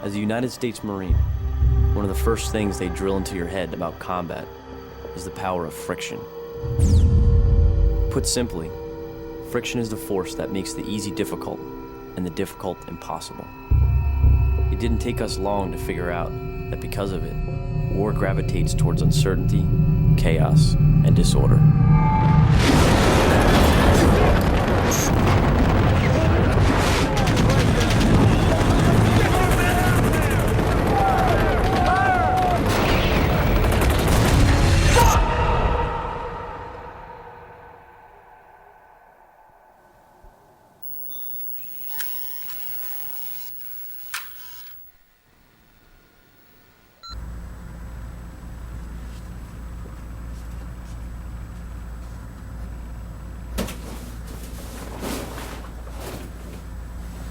As a United States Marine, one of the first things they drill into your head about combat is the power of friction. Put simply, friction is the force that makes the easy difficult and the difficult impossible. It didn't take us long to figure out that because of it, war gravitates towards uncertainty, chaos, and disorder.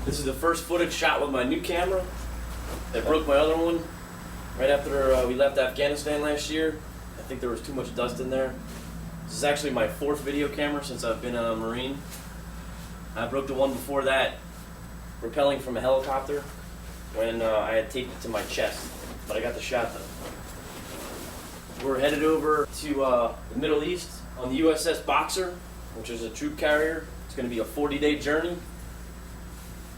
This is the first footage shot with my new camera. I broke my other one right after we left Afghanistan last year. I think there was too much dust in there. This is actually my 4th video camera since I've been a Marine. I broke the one before that, rappelling from a helicopter when I had taped it to my chest, but I got the shot though. We're headed over to the Middle East on the USS Boxer, which is a troop carrier. It's going to be a 40-day journey.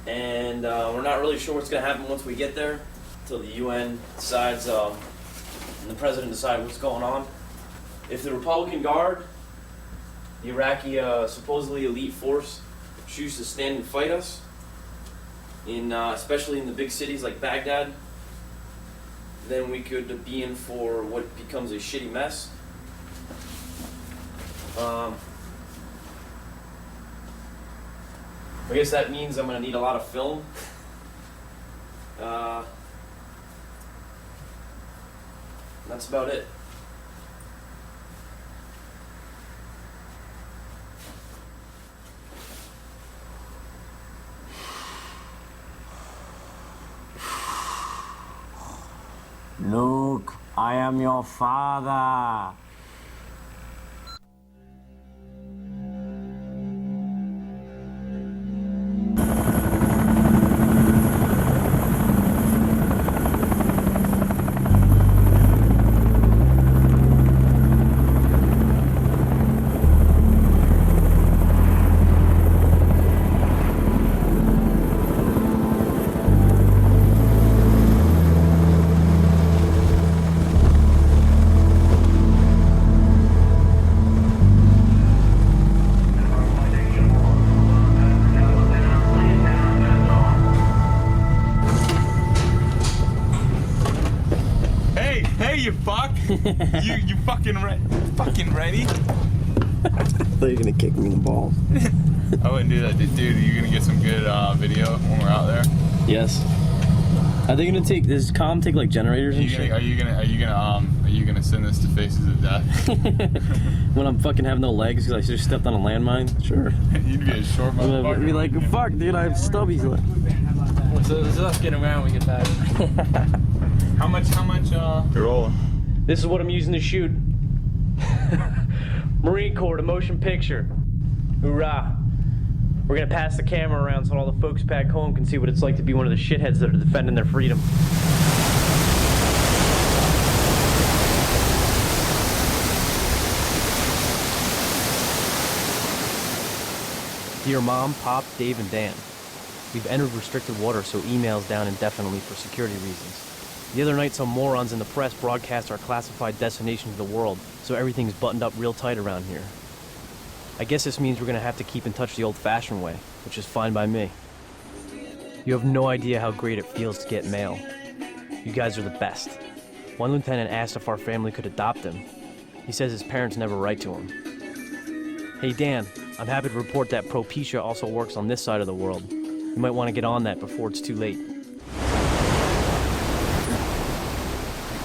And we're not really sure what's going to happen once we get there, until the UN decides and the president decides what's going on. If the Republican Guard, the Iraqi supposedly elite force, choose to stand and fight us, especially in the big cities like Baghdad, then we could be in for what becomes a shitty mess. I guess that means I'm going to need a lot of film. That's about it. Luke, I am your father. You fuck! you fucking ready? I thought you were gonna kick me in the balls. I wouldn't do that, dude. Are you gonna get some good video when we're out there? Yes. Are they gonna take? Does comm take like generators and shit? Are you gonna send this to Faces of Death? When I'm fucking have no legs because I just stepped on a landmine? Sure. You'd be a short motherfucker. I'd be like, fuck, dude, I have stubbies left. So let's get around when we get back. How much, You're rolling. This is what I'm using to shoot. Marine Corps, the motion picture. Hoorah. We're gonna pass the camera around so all the folks back home can see what it's like to be one of the shitheads that are defending their freedom. Dear Mom, Pop, Dave, and Dan. We've entered restricted water, so email's down indefinitely for security reasons. The other night, some morons in the press broadcast our classified destination to the world, so everything's buttoned up real tight around here. I guess this means we're gonna have to keep in touch the old-fashioned way, which is fine by me. You have no idea how great it feels to get mail. You guys are the best. One lieutenant asked if our family could adopt him. He says his parents never write to him. Hey Dan, I'm happy to report that Propecia also works on this side of the world. You might want to get on that before it's too late.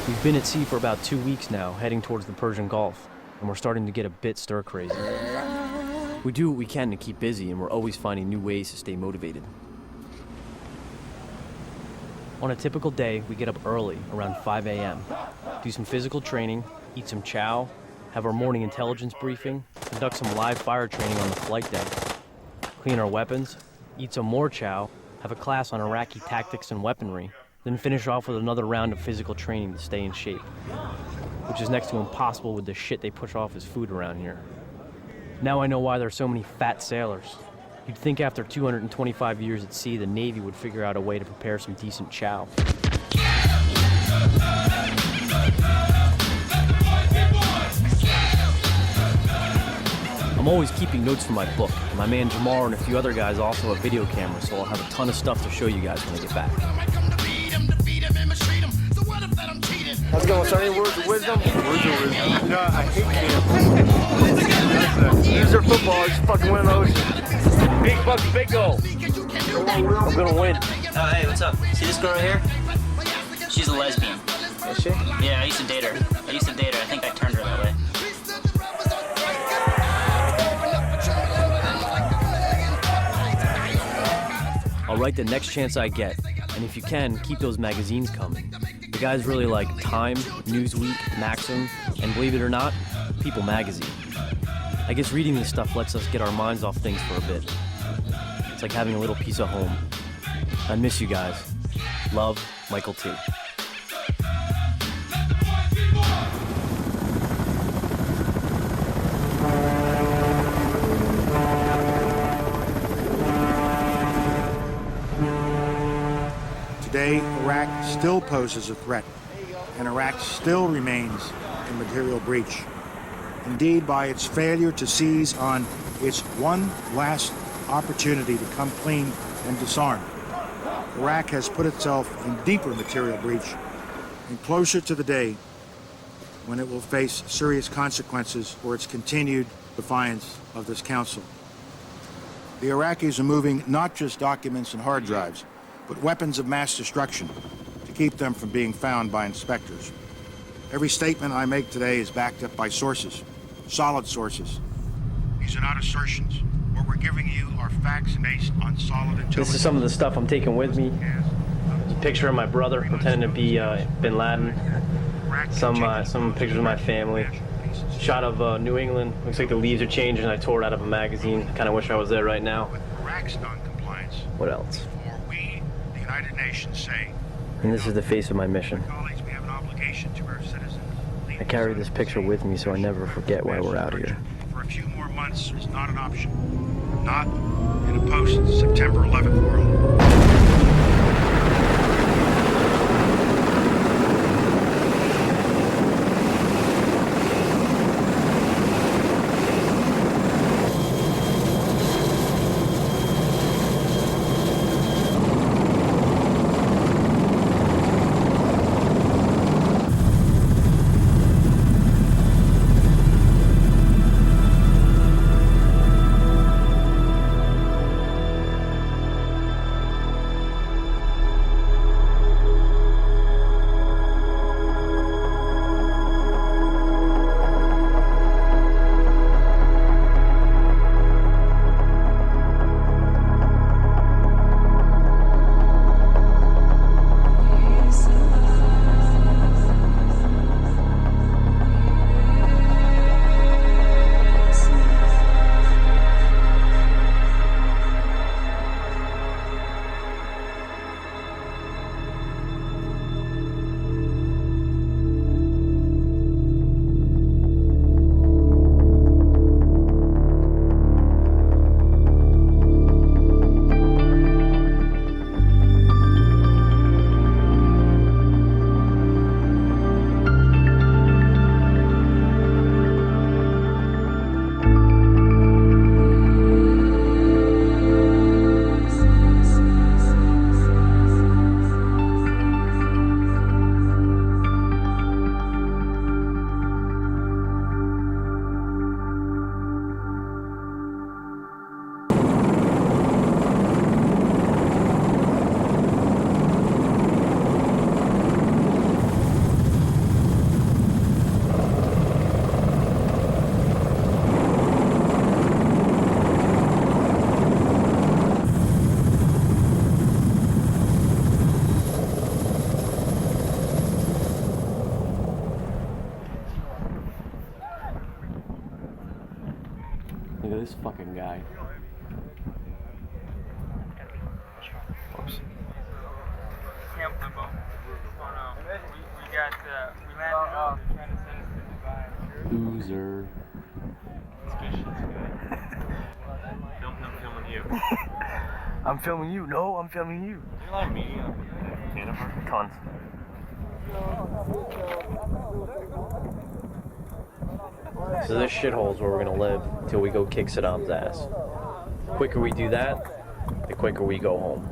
We've been at sea for about 2 weeks now, heading towards the Persian Gulf, and we're starting to get a bit stir-crazy. We do what we can to keep busy, and we're always finding new ways to stay motivated. On a typical day, we get up early, around 5 a.m., do some physical training, eat some chow, have our morning intelligence briefing, conduct some live fire training on the flight deck, clean our weapons, eat some more chow, have a class on Iraqi tactics and weaponry, then finish off with another round of physical training to stay in shape, which is next to impossible with the shit they push off as food around here. Now I know why there are so many fat sailors. You'd think after 225 years at sea, the Navy would figure out a way to prepare some decent chow. I'm always keeping notes for my book. My man Jamar and a few other guys also have video cameras, so I'll have a ton of stuff to show you guys when I get back. How's it going, son? Any words of wisdom? Words of wisdom. No, I hate camp. Use their football, just fucking win the ocean. Big bucks, big goal. I'm gonna win. Oh, hey, what's up? See this girl right here? She's a lesbian. Is she? Yeah, I used to date her. I think I turned her that way. I'll write the next chance I get, and if you can, keep those magazines coming. The guys really like Time, Newsweek, Maxim, and believe it or not, People magazine. I guess reading this stuff lets us get our minds off things for a bit. It's like having a little piece of home. I miss you guys. Love, Michael T. Today, Iraq still poses a threat, and Iraq still remains in material breach. Indeed, by its failure to seize on its one last opportunity to come clean and disarm, Iraq has put itself in deeper material breach and closer to the day when it will face serious consequences for its continued defiance of this council. The Iraqis are moving not just documents and hard drives, but weapons of mass destruction to keep them from being found by inspectors. Every statement I make today is backed up by sources, solid sources. These are not assertions. What we're giving you are facts based on solid intelligence. This is some of the stuff I'm taking with me. It's a picture of my brother pretending to be Bin Laden. Some pictures of my family. Shot of New England. Looks like the leaves are changing. I tore it out of a magazine. Kind of wish I was there right now. With Iraq's non-compliance. What else? For we, the United Nations, say. And this is the face of my mission. Colleagues, we have an obligation to our citizens. I carry this picture with me so I never forget why we're out here. For a few more months is not an option. Not in a post-September 11th world. Look at this fucking guy. Oops. got, we landed out. They're trying to send us to Dubai. Loser. I'm filming you. I'm filming you. No, I'm filming you. There's a lot of media up in Canada. Tons. So this shithole's where we're gonna live until we go kick Saddam's ass. The quicker we do that, the quicker we go home.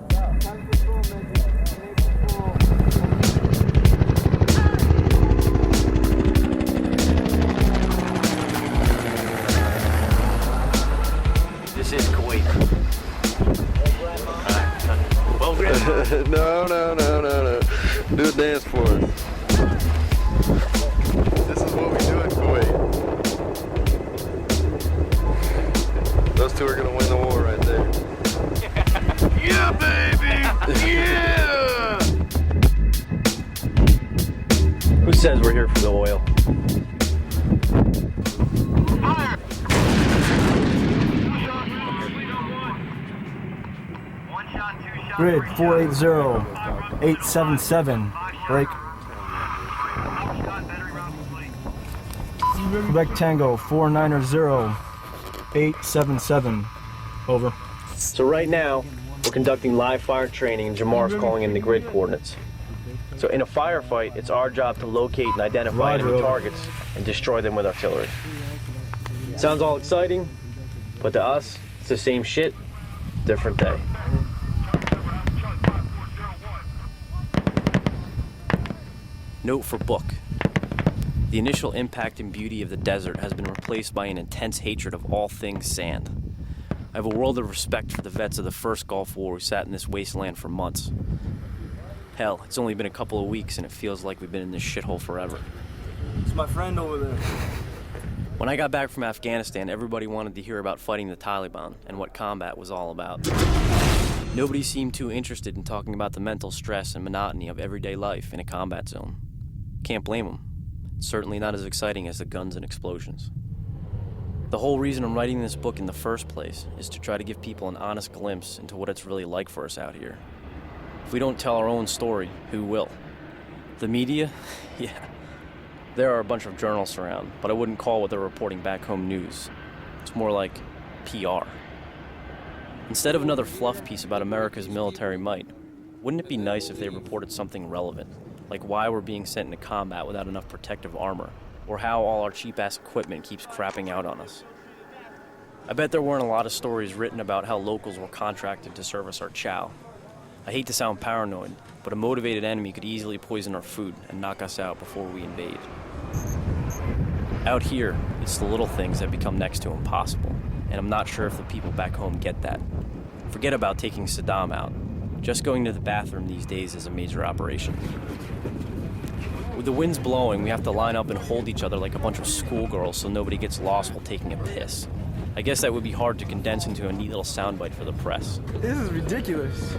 This is Kuwait. Well, No. Do a dance for us. This is what we do in Kuwait. Those two are gonna win the war right there. Yeah, baby! Yeah! Who says we're here for the oil? Grid 480-877. Break. Quebec Tango 490-877. Over. So right now, we're conducting live fire training and Jamar's calling in the grid coordinates. So in a firefight, it's our job to locate and identify enemy targets and destroy them with artillery. Sounds all exciting, but to us, it's the same shit, different day. Note for book. The initial impact and beauty of the desert has been replaced by an intense hatred of all things sand. I have a world of respect for the vets of the first Gulf War who sat in this wasteland for months. Hell, it's only been a couple of weeks and it feels like we've been in this shithole forever. It's my friend over there. When I got back from Afghanistan, everybody wanted to hear about fighting the Taliban and what combat was all about. Nobody seemed too interested in talking about the mental stress and monotony of everyday life in a combat zone. Can't blame them. It's certainly not as exciting as the guns and explosions. The whole reason I'm writing this book in the first place is to try to give people an honest glimpse into what it's really like for us out here. If we don't tell our own story, who will? The media? Yeah. There are a bunch of journalists around, but I wouldn't call what they're reporting back home news. It's more like PR. Instead of another fluff piece about America's military might, wouldn't it be nice if they reported something relevant? Like why we're being sent into combat without enough protective armor, or how all our cheap-ass equipment keeps crapping out on us. I bet there weren't a lot of stories written about how locals were contracted to service our chow. I hate to sound paranoid, but a motivated enemy could easily poison our food and knock us out before we invade. Out here, it's the little things that become next to impossible, and I'm not sure if the people back home get that. Forget about taking Saddam out. Just going to the bathroom these days is a major operation. With the winds blowing, we have to line up and hold each other like a bunch of schoolgirls so nobody gets lost while taking a piss. I guess that would be hard to condense into a neat little soundbite for the press. This is ridiculous.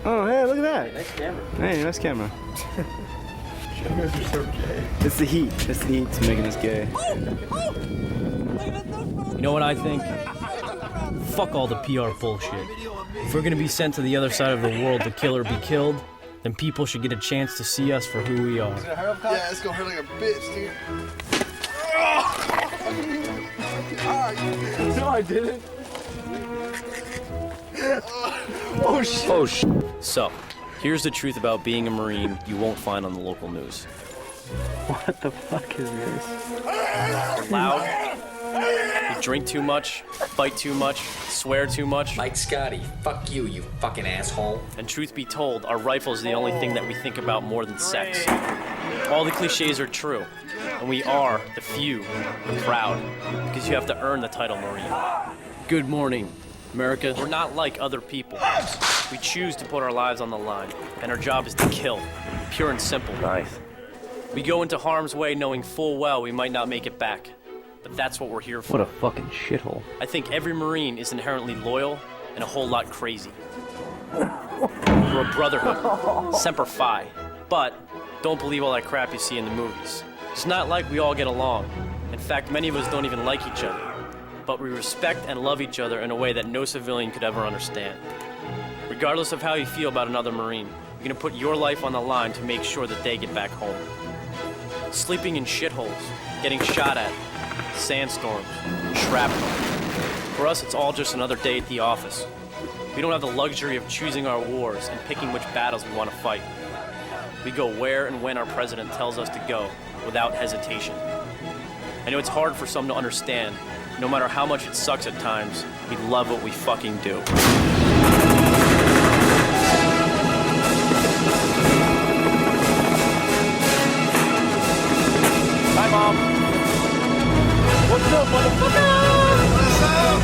Oh, hey, look at that. Nice camera. Hey, nice camera. It's the heat. It's the heat making us gay. You know what I think? Fuck all the PR bullshit. If we're gonna be sent to the other side of the world to kill or be killed, then people should get a chance to see us for who we are. Yeah, it's gonna hurt like a bitch, dude. No, I didn't. Oh, shit. Oh, So, here's the truth about being a Marine you won't find on the local news. What the fuck is this? We're loud. We drink too much, fight too much, swear too much. Mike Scotty, fuck you, you fucking asshole. And truth be told, our rifle's the only thing that we think about more than sex. All the cliches are true, and we are the few, the proud, because you have to earn the title Marine. Good morning, America. We're not like other people. We choose to put our lives on the line, and our job is to kill, pure and simple. Nice. We go into harm's way knowing full well we might not make it back, but that's what we're here for. What a fucking shithole. I think every Marine is inherently loyal and a whole lot crazy. We're a brotherhood, semper fi. But don't believe all that crap you see in the movies. It's not like we all get along. In fact, many of us don't even like each other. But we respect and love each other in a way that no civilian could ever understand. Regardless of how you feel about another Marine, you You're gonna put your life on the line to make sure that they get back home. Sleeping in shitholes, getting shot at, sandstorms, shrapnel. For us, it's all just another day at the office. We don't have the luxury of choosing our wars and picking which battles we want to fight. We go where and when our president tells us to go, without hesitation. I know it's hard for some to understand. No matter how much it sucks at times, we love what we fucking do. Hi, Mom. What's up, motherfucker? What's up,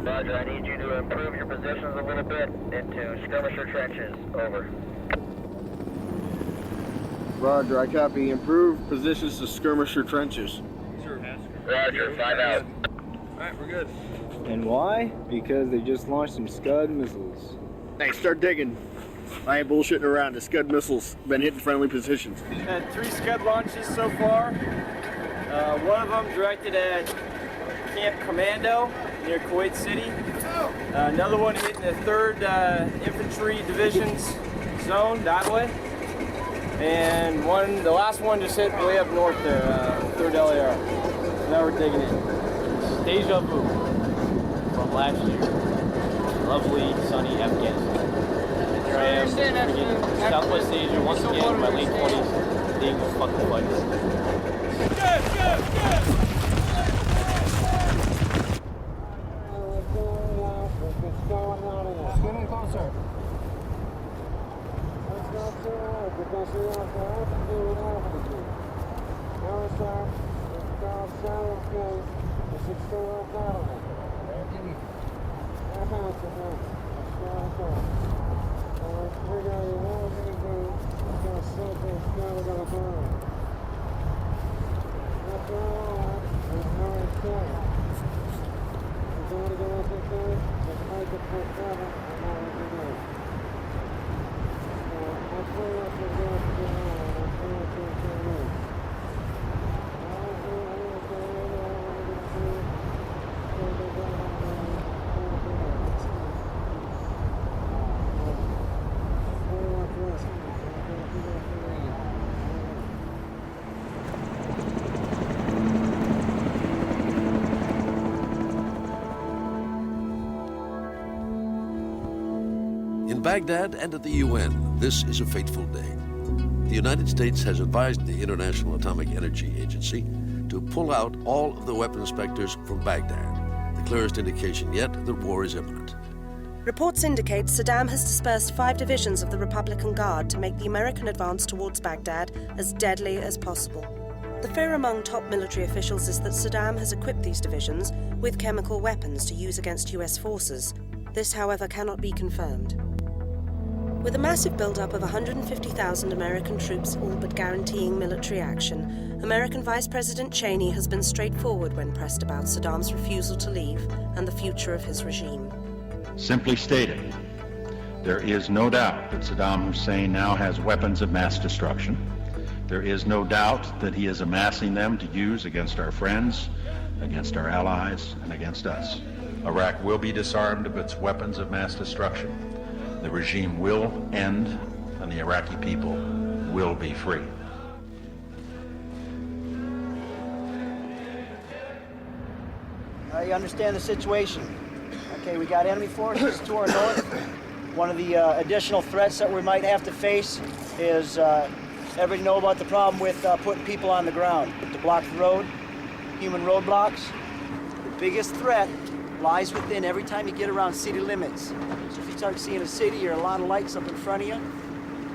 Roger, I need you to improve your positions a little bit into skirmisher trenches. Over. Roger, I copy. Improve positions to skirmisher trenches. Roger, 5 out. Alright, we're good. And why? Because they just launched some Scud missiles. Hey, start digging. I ain't bullshitting around. The Scud missiles been hitting friendly positions. Had 3 Scud launches so far. One of them directed at Camp Commando near Kuwait City. Another one hitting the 3rd Infantry Division's zone that way. And the last one just hit way up north there, 3rd LAR. So now we're digging in. Deja vu from last year. Lovely, sunny Afghanistan. Here I am, in Southwest Asia once again in my late 20s, being a fucking fighter. Good. Getting closer. In Baghdad and at the UN, this is a fateful day. The United States has advised the International Atomic Energy Agency to pull out all of the weapon inspectors from Baghdad, the clearest indication yet that war is imminent. Reports indicate Saddam has dispersed 5 divisions of the Republican Guard to make the American advance towards Baghdad as deadly as possible. The fear among top military officials is that Saddam has equipped these divisions with chemical weapons to use against US forces. This, however, cannot be confirmed. With a massive buildup of 150,000 American troops all but guaranteeing military action, American Vice President Cheney has been straightforward when pressed about Saddam's refusal to leave and the future of his regime. Simply stated, there is no doubt that Saddam Hussein now has weapons of mass destruction. There is no doubt that he is amassing them to use against our friends, against our allies, and against us. Iraq will be disarmed of its weapons of mass destruction. The regime will end, and the Iraqi people will be free. You understand the situation. Okay, we got enemy forces to our north. One of the additional threats that we might have to face is everybody know about the problem with putting people on the ground to block the road, human roadblocks. The biggest threat lies within every time you get around city limits. So if you start seeing a city or a lot of lights up in front of you,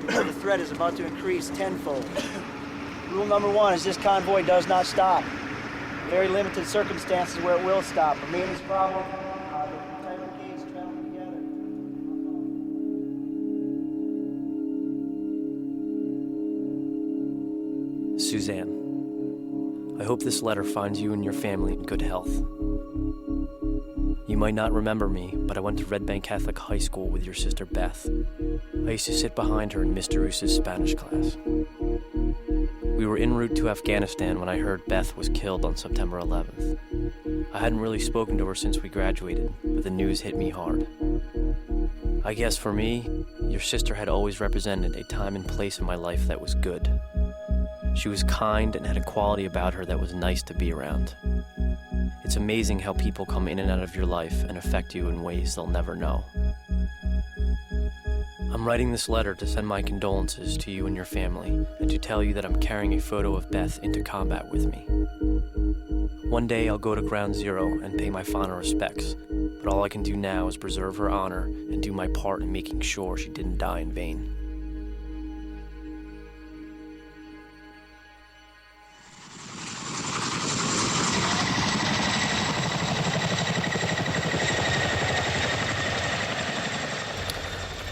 the threat is about to increase tenfold. Rule number 1 is this convoy does not stop. Very limited circumstances where it will stop. A maintenance problem, the type of gates traveling together. Suzanne, I hope this letter finds you and your family in good health. You might not remember me, but I went to Red Bank Catholic High School with your sister Beth. I used to sit behind her in Mr. Roos's Spanish class. We were en route to Afghanistan when I heard Beth was killed on September 11th. I hadn't really spoken to her since we graduated, but the news hit me hard. I guess for me, your sister had always represented a time and place in my life that was good. She was kind and had a quality about her that was nice to be around. It's amazing how people come in and out of your life and affect you in ways they'll never know. I'm writing this letter to send my condolences to you and your family, and to tell you that I'm carrying a photo of Beth into combat with me. One day I'll go to Ground Zero and pay my final respects, but all I can do now is preserve her honor and do my part in making sure she didn't die in vain.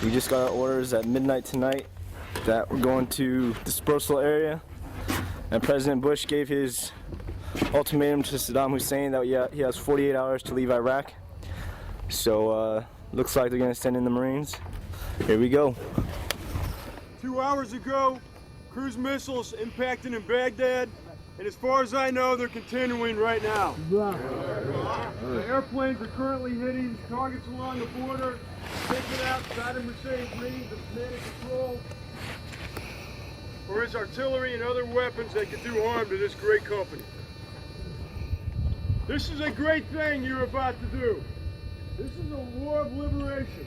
We just got our orders at midnight tonight that we're going to dispersal area, and President Bush gave his ultimatum to Saddam Hussein that he has 48 hours to leave Iraq. So looks like they're going to send in the Marines. Here we go. 2 hours ago, cruise missiles impacted in Baghdad, and as far as I know, they're continuing right now. The airplanes are currently hitting targets along the border, taking out Saddam Hussein's means of command and control, or his artillery and other weapons that could do harm to this great company. This is a great thing you're about to do. This is a war of liberation.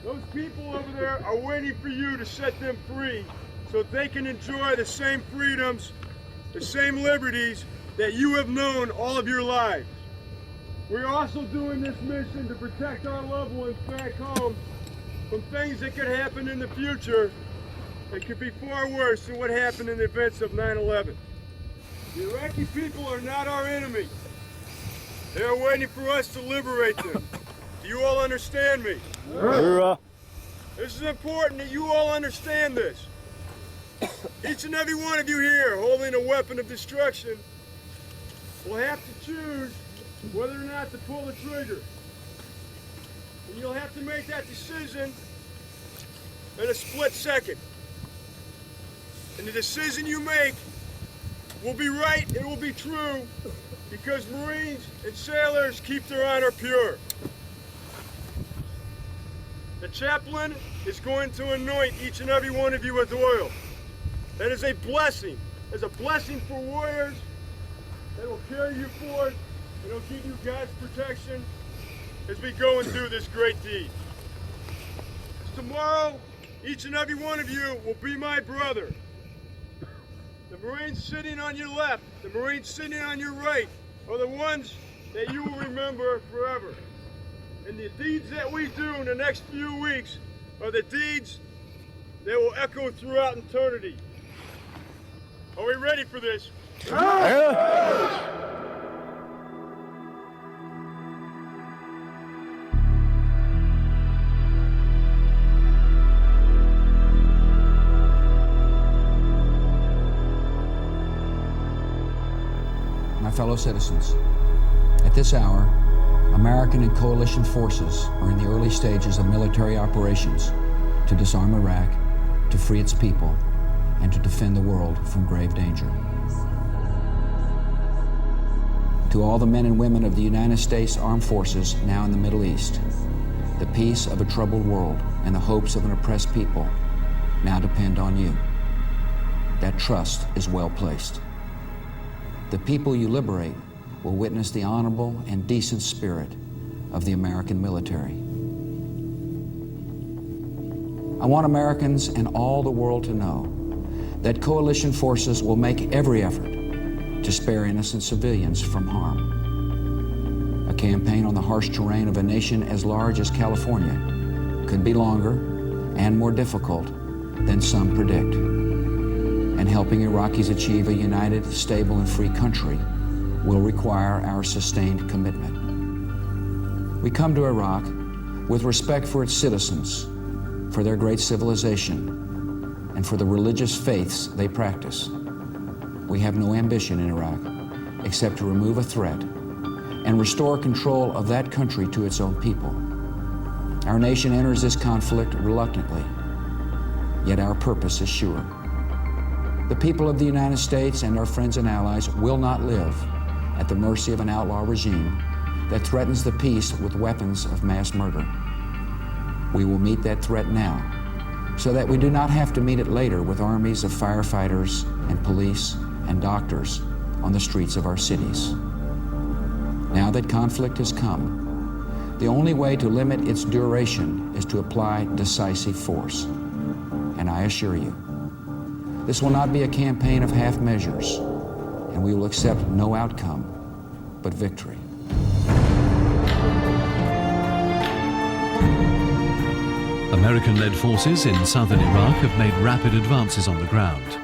Those people over there are waiting for you to set them free so they can enjoy the same freedoms, the same liberties that you have known all of your lives. We're also doing this mission to protect our loved ones back home from things that could happen in the future that could be far worse than what happened in the events of 9/11. The Iraqi people are not our enemy. They are waiting for us to liberate them. Do you all understand me? This is important that you all understand this. Each and every one of you here holding a weapon of destruction will have to choose whether or not to pull the trigger. And you'll have to make that decision in a split second. And the decision you make will be right, it will be true, because Marines and sailors keep their honor pure. The chaplain is going to anoint each and every one of you with oil. That is a blessing. It's a blessing for warriors that will carry you forth and will give you God's protection as we go and do this great deed. Tomorrow, each and every one of you will be my brother. The Marines sitting on your left, the Marines sitting on your right, are the ones that you will remember forever. And the deeds that we do in the next few weeks are the deeds that will echo throughout eternity. Are we ready for this? My fellow citizens, at this hour, American and coalition forces are in the early stages of military operations to disarm Iraq, to free its people, and to defend the world from grave danger. To all the men and women of the United States Armed Forces now in the Middle East, the peace of a troubled world and the hopes of an oppressed people now depend on you. That trust is well placed. The people you liberate will witness the honorable and decent spirit of the American military. I want Americans and all the world to know that coalition forces will make every effort to spare innocent civilians from harm. A campaign on the harsh terrain of a nation as large as California could be longer and more difficult than some predict. And helping Iraqis achieve a united, stable, and free country will require our sustained commitment. We come to Iraq with respect for its citizens, for their great civilization, and for the religious faiths they practice. we have no ambition in Iraq except to remove a threat and restore control of that country to its own people. Our nation enters this conflict reluctantly, yet our purpose is sure. The people of the United States and our friends and allies will not live at the mercy of an outlaw regime that threatens the peace with weapons of mass murder. We will meet that threat now, so that we do not have to meet it later with armies of firefighters and police and doctors on the streets of our cities. Now that conflict has come, the only way to limit its duration is to apply decisive force. And I assure you, this will not be a campaign of half measures, and we will accept no outcome but victory. American-led forces in southern Iraq have made rapid advances on the ground.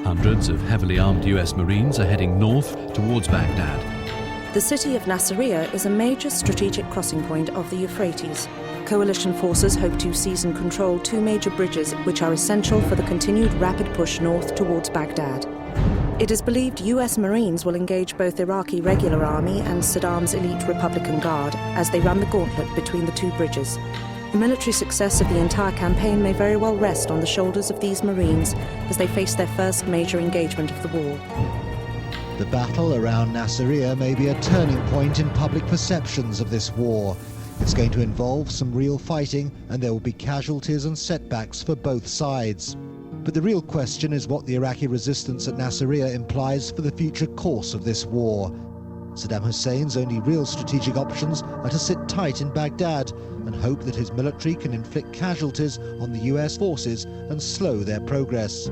Hundreds of heavily armed US Marines are heading north towards Baghdad. The city of Nasiriyah is a major strategic crossing point of the Euphrates. Coalition forces hope to seize and control two major bridges which are essential for the continued rapid push north towards Baghdad. It is believed US Marines will engage both Iraqi regular army and Saddam's elite Republican Guard as they run the gauntlet between the two bridges. The military success of the entire campaign may very well rest on the shoulders of these Marines as they face their first major engagement of the war. The battle around Nasiriyah may be a turning point in public perceptions of this war. It's going to involve some real fighting, and there will be casualties and setbacks for both sides. But the real question is what the Iraqi resistance at Nasiriyah implies for the future course of this war. Saddam Hussein's only real strategic options are to sit tight in Baghdad and hope that his military can inflict casualties on the US forces and slow their progress.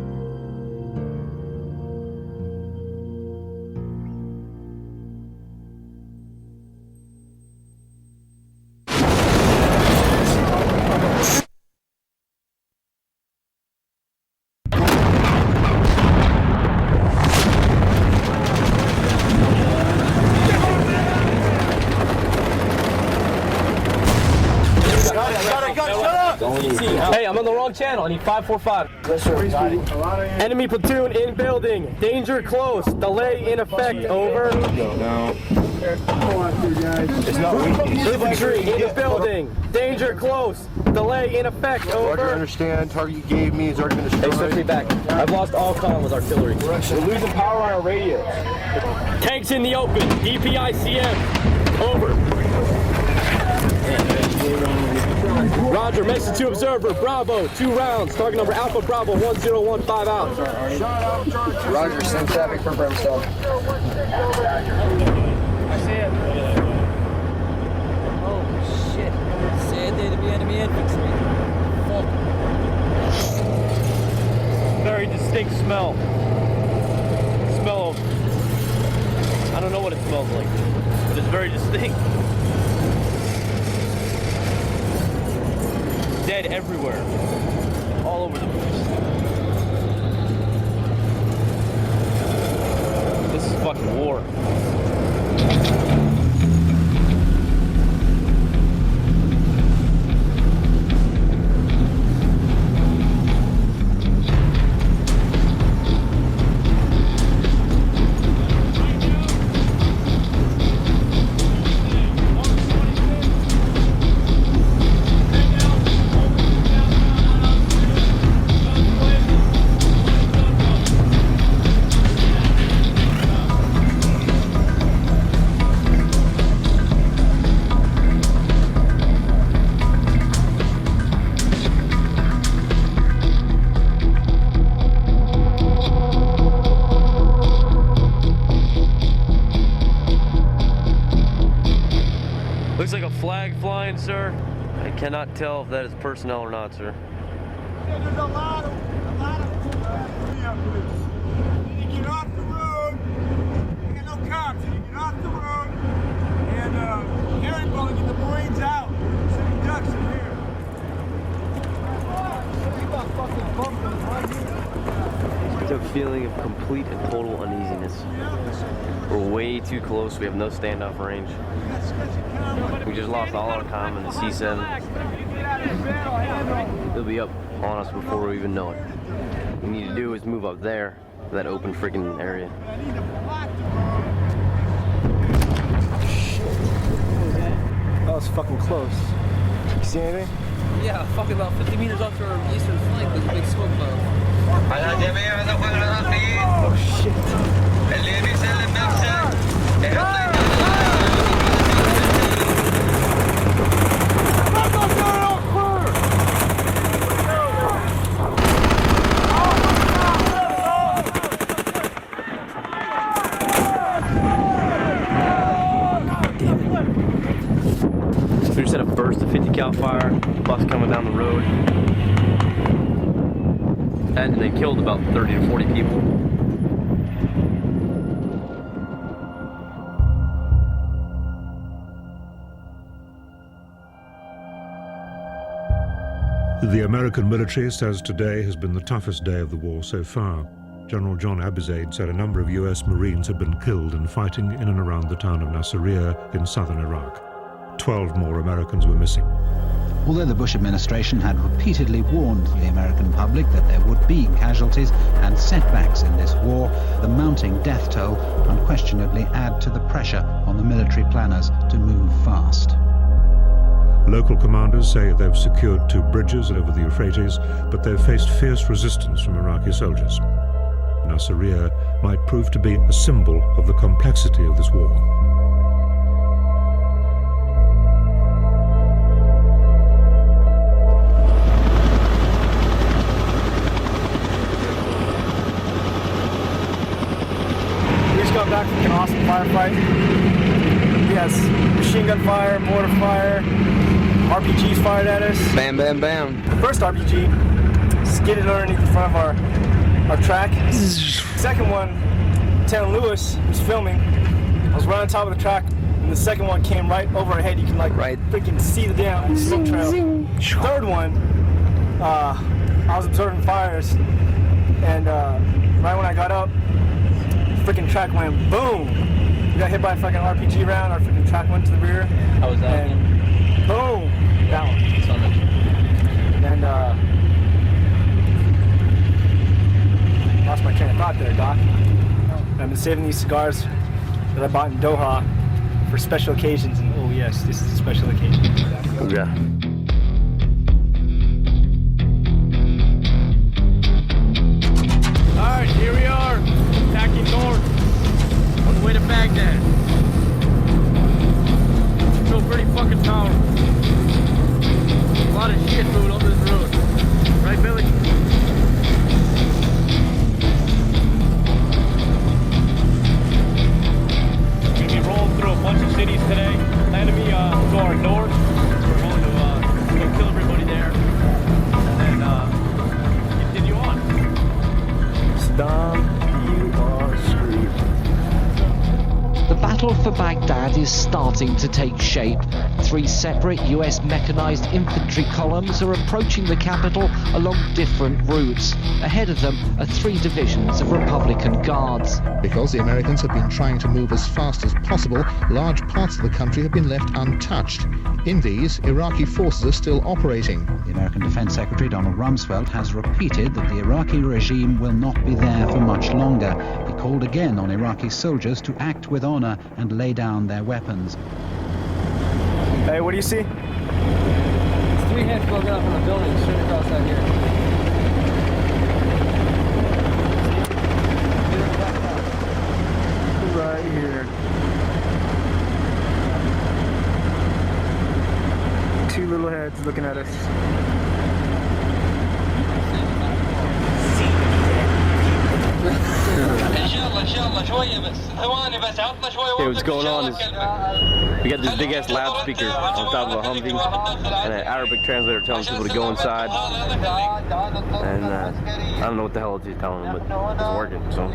Hey, I'm on the wrong channel. I need 545. Yes, sir. Enemy platoon in building. Danger close. Delay in effect. Over. No. It's not infantry in the building. Danger close. Delay in effect. Over. Roger, understand. Target you gave me has already been destroyed. Hey, switch me back. I've lost all comm with artillery. We're losing power on our radios. Tanks in the open. DPICM. Over. Roger, message to observer, Bravo, 2 rounds, target number Alpha Bravo 1015 out. Roger, send traffic for Brimstone. I see it. Oh shit. Sad day to be enemy infantry. Very distinct smell. Smell of, I don't know what it smells like, but it's very distinct. Dead everywhere, all over the place. This is fucking war. Looks like a flag flying, sir. I cannot tell if that is personnel or not, sir. There's a lot of you get off the road, you got no cops, you get off the road, and herringbone, get the Marines out. Sitting ducks in here. It's a feeling of complete and total uneasiness. We're way too close, we have no standoff range. We just lost all our comm in the C7. They'll be up on us before we even know it. What we need to do is move up there that open freaking area. That was fucking close. You see anything? Yeah, fucking about 50 meters off to our eastern flank, there's a big smoke cloud. Oh shit. We just had a burst of 50 cal fire, bus coming down the road, and they killed about 30 to 40 people. The American military says today has been the toughest day of the war so far. General John Abizaid said a number of U.S. Marines had been killed in fighting in and around the town of Nasiriyah in southern Iraq. 12 more Americans were missing. Although the Bush administration had repeatedly warned the American public that there would be casualties and setbacks in this war, the mounting death toll unquestionably add to the pressure on the military planners to move fast. Local commanders say they've secured 2 bridges over the Euphrates, but they've faced fierce resistance from Iraqi soldiers. Nasiriyah might prove to be a symbol of the complexity of this war. We just got back from an awesome firefight. Yes, machine gun fire, mortar fire, RPGs fired at us. Bam, bam, bam. The first RPG skidded underneath the front of our track. Second one, Lieutenant Lewis was filming. I was right on top of the track, and the second one came right over our head. You can freaking see the damn smoke trail. Third one, I was observing fires, and right when I got up, the freaking track went boom. We got hit by a fucking RPG round. Our freaking track went to the rear. How was that? And boom, that one. And lost my train of thought there, Doc. I've been saving these cigars that I bought in Doha for special occasions, and oh yes, this is a special occasion. Yeah. Alright, here we are, attacking north, on the way to Baghdad. I feel pretty fucking powerful. A lot of shit moving on this road. Right, Billy? We'll be rolling through a bunch of cities today. The enemy to our north. We're going to go kill everybody there. And then continue on. Saddam, you are screwed. The battle for Baghdad is starting to take shape. 3 separate US mechanized infantry columns are approaching the capital along different routes. Ahead of them are 3 divisions of Republican Guards. Because the Americans have been trying to move as fast as possible, large parts of the country have been left untouched. In these, Iraqi forces are still operating. The American Defense Secretary Donald Rumsfeld has repeated that the Iraqi regime will not be there for much longer. He called again on Iraqi soldiers to act with honor and lay down their weapons. Hey, what do you see? It's 3 heads broken up from the building straight across out here. Right here. 2 little heads looking at us. Hey, what's going on is we got this big ass loudspeaker on top of a Humvee and an Arabic translator telling people to go inside. And I don't know what the hell he's telling them, but it's working. So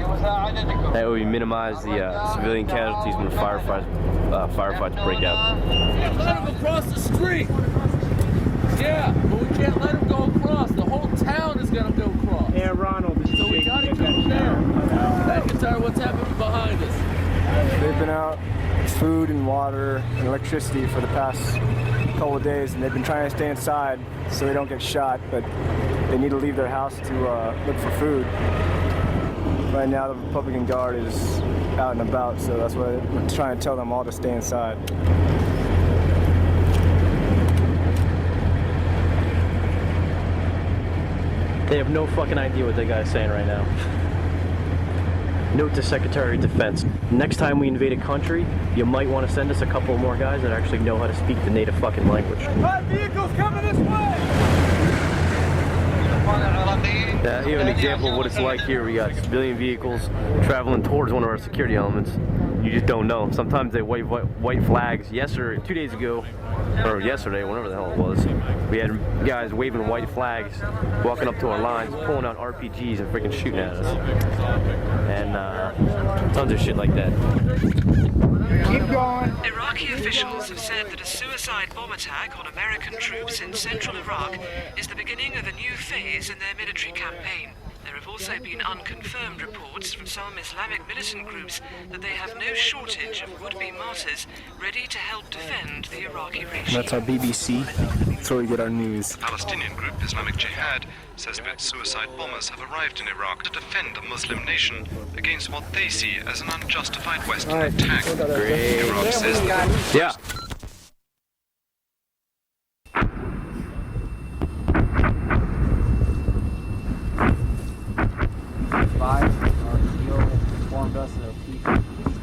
that way we minimize the civilian casualties when the firefights break out. Let him across the street. Yeah, but we can't let him go across. The whole town is gonna go across. Yeah, Ronald. So we gotta go there. McIntyre, what's happening behind us? They've been out food and water and electricity for the past couple of days, and they've been trying to stay inside so they don't get shot, but they need to leave their house to look for food. Right now, the Republican Guard is out and about, so that's why we're trying to tell them all to stay inside. They have no fucking idea what that guy's saying right now. Note to Secretary of Defense. Next time we invade a country, you might want to send us a couple more guys that actually know how to speak the native fucking language. Hot vehicles coming this way! Yeah, here's an example of what it's like here. We got civilian vehicles traveling towards one of our security elements. You just don't know. Sometimes they wave white flags. Yesterday, 2 days ago, or yesterday, whatever the hell it was, we had guys waving white flags, walking up to our lines, pulling out RPGs and freaking shooting at us. And tons of shit like that. Keep going. Iraqi officials have said that a suicide bomb attack on American troops in central Iraq is the beginning of a new phase in their military campaign. There have also been unconfirmed reports from some Islamic militant groups that they have no shortage of would-be martyrs ready to help defend the Iraqi regime. That's our BBC. That's where we get our news. Palestinian group Islamic Jihad says that suicide bombers have arrived in Iraq to defend a Muslim nation against what they see as an unjustified Western attack. Great. Iraq says yeah. Informed us that these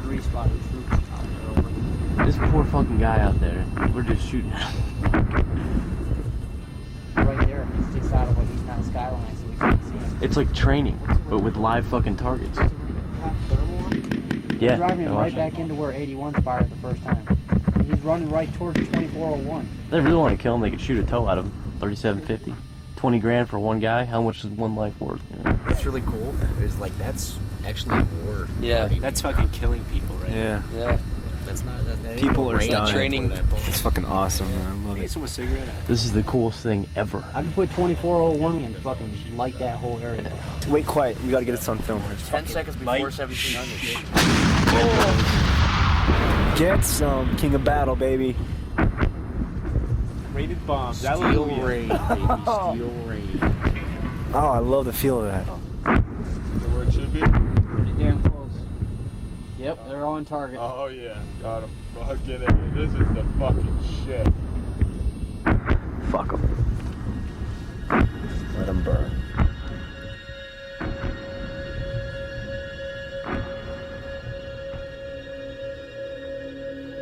3 spotted troops are over. This poor fucking guy out there, we're just shooting at him. Right there, he sticks out of what he's not skyline, so we can't see him. It's like training, but with live fucking targets. Yeah. He's driving right back into where 81 fired the first time. He's running right towards 2401. If they really want to kill him, they could shoot a toe out of him. 3750. 20 grand for one guy. How much is one life worth? You know? What's really cool is like that's actually war. Yeah. That's fucking killing people, right? Yeah. Yeah. That's not that People are dying. training. It's fucking awesome, man. I love it. Some cigarette. This is the coolest thing ever. I can put 2401 and fucking light that whole area. Wait, quiet. We gotta get this on film. 10 seconds before 1700. Oh. Get some King of Battle, baby. Rated bombs. Steel raid, baby. Steel raid. Oh, I love the feel of that. Where it should be? Pretty damn close. Yep, they're on target. Oh yeah, got him. Fuck it. This is the fucking shit. Fuck them. Let them burn.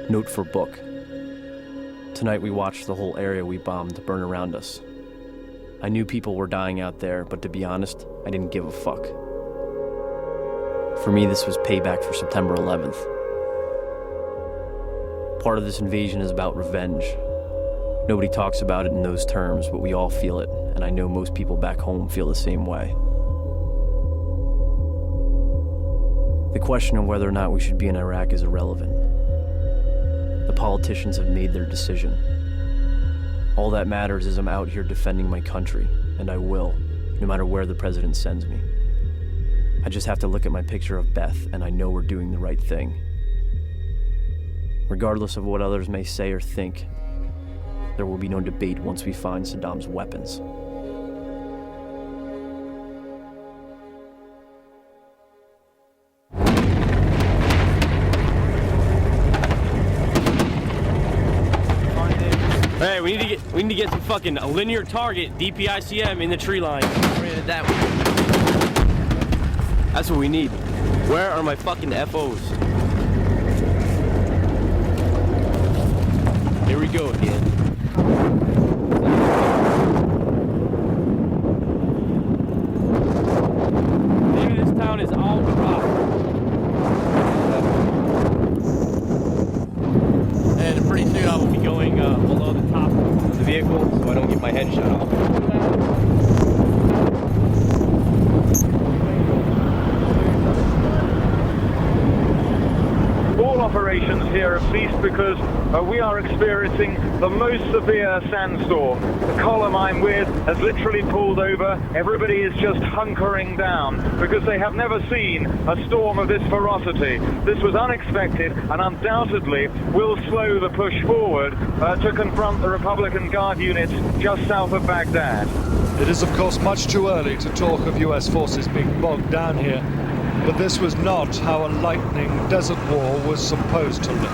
Note for book. Tonight we watched the whole area we bombed burn around us. I knew people were dying out there, but to be honest, I didn't give a fuck. For me, this was payback for September 11th. Part of this invasion is about revenge. Nobody talks about it in those terms, but we all feel it, and I know most people back home feel the same way. The question of whether or not we should be in Iraq is irrelevant. The politicians have made their decision. All that matters is I'm out here defending my country, and I will, no matter where the president sends me. I just have to look at my picture of Beth, and I know we're doing the right thing. Regardless of what others may say or think, there will be no debate once we find Saddam's weapons. Hey, we need to get some fucking a linear target DPICM in the tree line. That way. That's what we need. Where are my fucking FOs? Here we go again. Maybe this town is all rock. And pretty soon I will be going below the top of the vehicle so I don't get my head shut off. All operations here have ceased because we are experiencing the most severe sandstorm. The column I'm with has literally pulled over. Everybody is just hunkering down because they have never seen a storm of this ferocity. This was unexpected and undoubtedly will slow the push forward to confront the Republican Guard units just south of Baghdad. It is, of course, much too early to talk of U.S. forces being bogged down here. But this was not how a lightning desert war was supposed to look.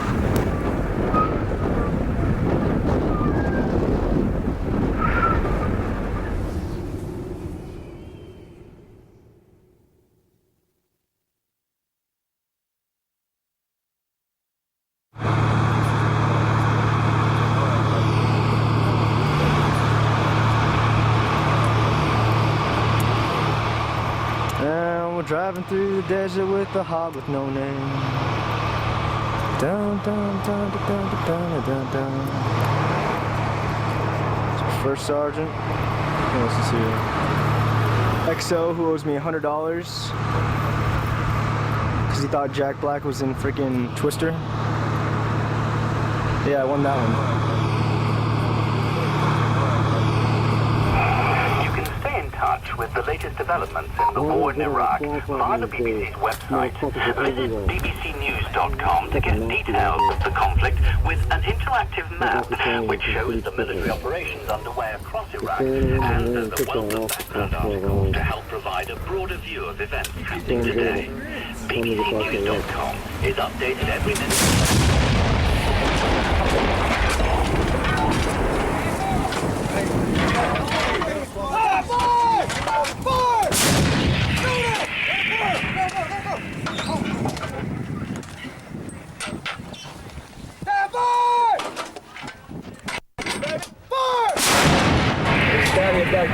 Driving through the desert with a hog with no name. Down, down, down, down, down, down, down, down. First sergeant. What else is here? XO, who owes me $100 because he thought Jack Black was in freaking Twister. Yeah, I won that one. With the latest developments in the war in Iraq via the BBC's website. Visit bbcnews.com to get details of the conflict with an interactive map which shows the military operations underway across Iraq and the wealth of background articles to help provide a broader view of events happening today. bbcnews.com is updated every minute.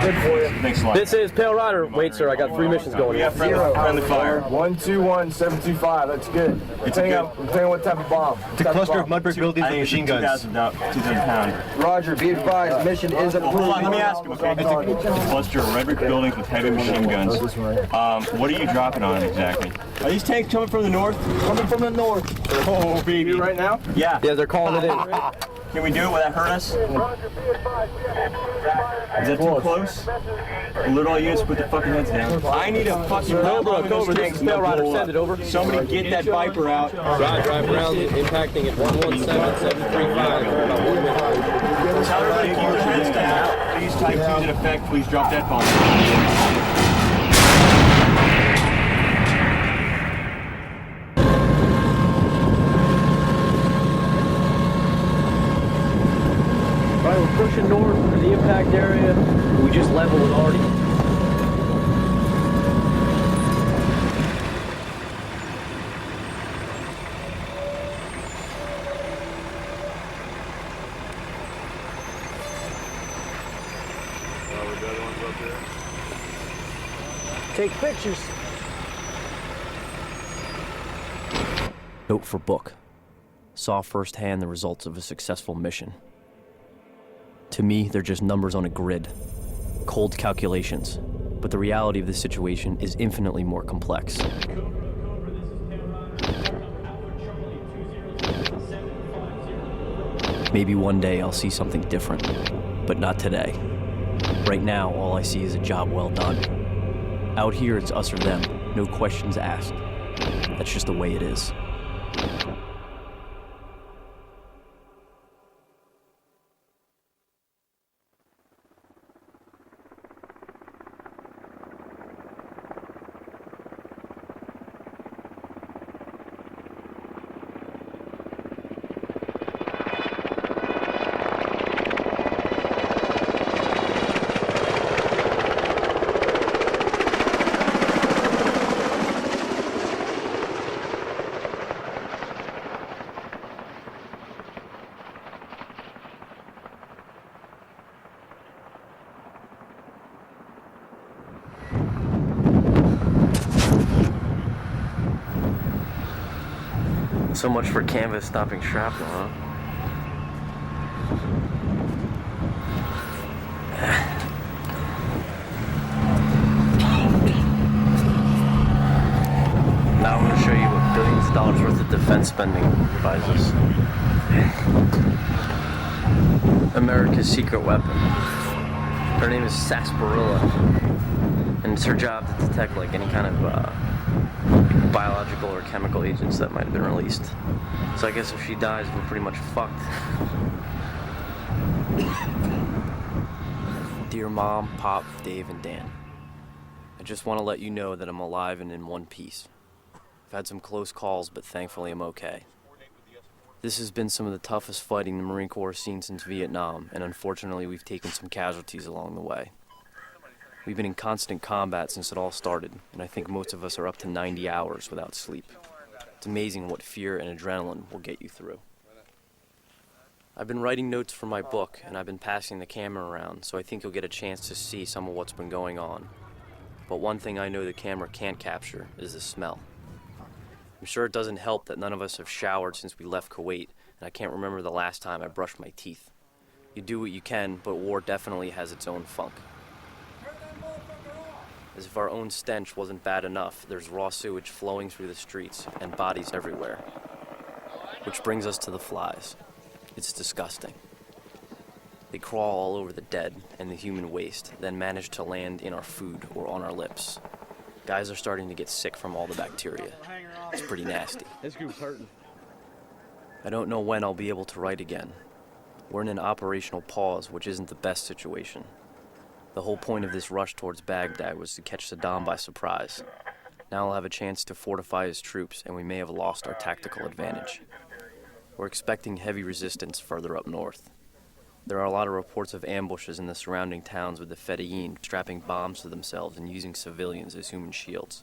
Good for you. Thanks a lot. This is Pale Rider. Wait, sir, I got 3 missions going. Yeah, friendly fire. 121-725. That's good. Depending on what type of bomb. It's a cluster of mud brick buildings with machine guns. 2,000 pounds. Roger, be advised, mission is approved. Hold on, let me ask him, okay? It's a cluster of red brick buildings with heavy machine guns. What are you dropping on exactly? Are these tanks coming from the north? Coming from the north. Oh, baby. Right now? Yeah. Yeah, they're calling it in. Can we do it? Will that hurt us? Is that too close? Alert all units, put the fucking heads down. I need a fucking Cobra, this is Pale Rider, send it over. Somebody get that Viper out. Drive around, impacting at 117-735. About 1 minute. Tell everybody to keep their heads down. Please type 2's in effect. Please drop that bomb. Alright, we're pushing north to the impact area. We just leveled with Artie. Take pictures. Note for book. Saw firsthand the results of a successful mission. To me, they're just numbers on a grid. Cold calculations. But the reality of this situation is infinitely more complex. Maybe one day I'll see something different, but not today. Right now, all I see is a job well done. Out here, it's us or them, no questions asked. That's just the way it is. So much for canvas stopping shrapnel, huh? Now I'm going to show you what billions of dollars worth of defense spending provides us. America's secret weapon. Her name is Sarsaparilla, and it's her job to detect like any kind of biological or chemical agents that might have been released. So I guess if she dies, we're pretty much fucked. Dear Mom, Pop, Dave, and Dan, I just want to let you know that I'm alive and in one piece. I've had some close calls, but thankfully I'm okay. This has been some of the toughest fighting the Marine Corps has seen since Vietnam, and unfortunately we've taken some casualties along the way. We've been in constant combat since it all started, and I think most of us are up to 90 hours without sleep. It's amazing what fear and adrenaline will get you through. I've been writing notes for my book, and I've been passing the camera around, so I think you'll get a chance to see some of what's been going on. But one thing I know the camera can't capture is the smell. I'm sure it doesn't help that none of us have showered since we left Kuwait, and I can't remember the last time I brushed my teeth. You do what you can, but war definitely has its own funk. As if our own stench wasn't bad enough, there's raw sewage flowing through the streets and bodies everywhere. Which brings us to the flies. It's disgusting. They crawl all over the dead and the human waste, then manage to land in our food or on our lips. Guys are starting to get sick from all the bacteria. It's pretty nasty. This group's hurting. I don't know when I'll be able to write again. We're in an operational pause, which isn't the best situation. The whole point of this rush towards Baghdad was to catch Saddam by surprise. Now I'll have a chance to fortify his troops, and we may have lost our tactical advantage. We're expecting heavy resistance further up north. There are a lot of reports of ambushes in the surrounding towns with the Fedayeen strapping bombs to themselves and using civilians as human shields.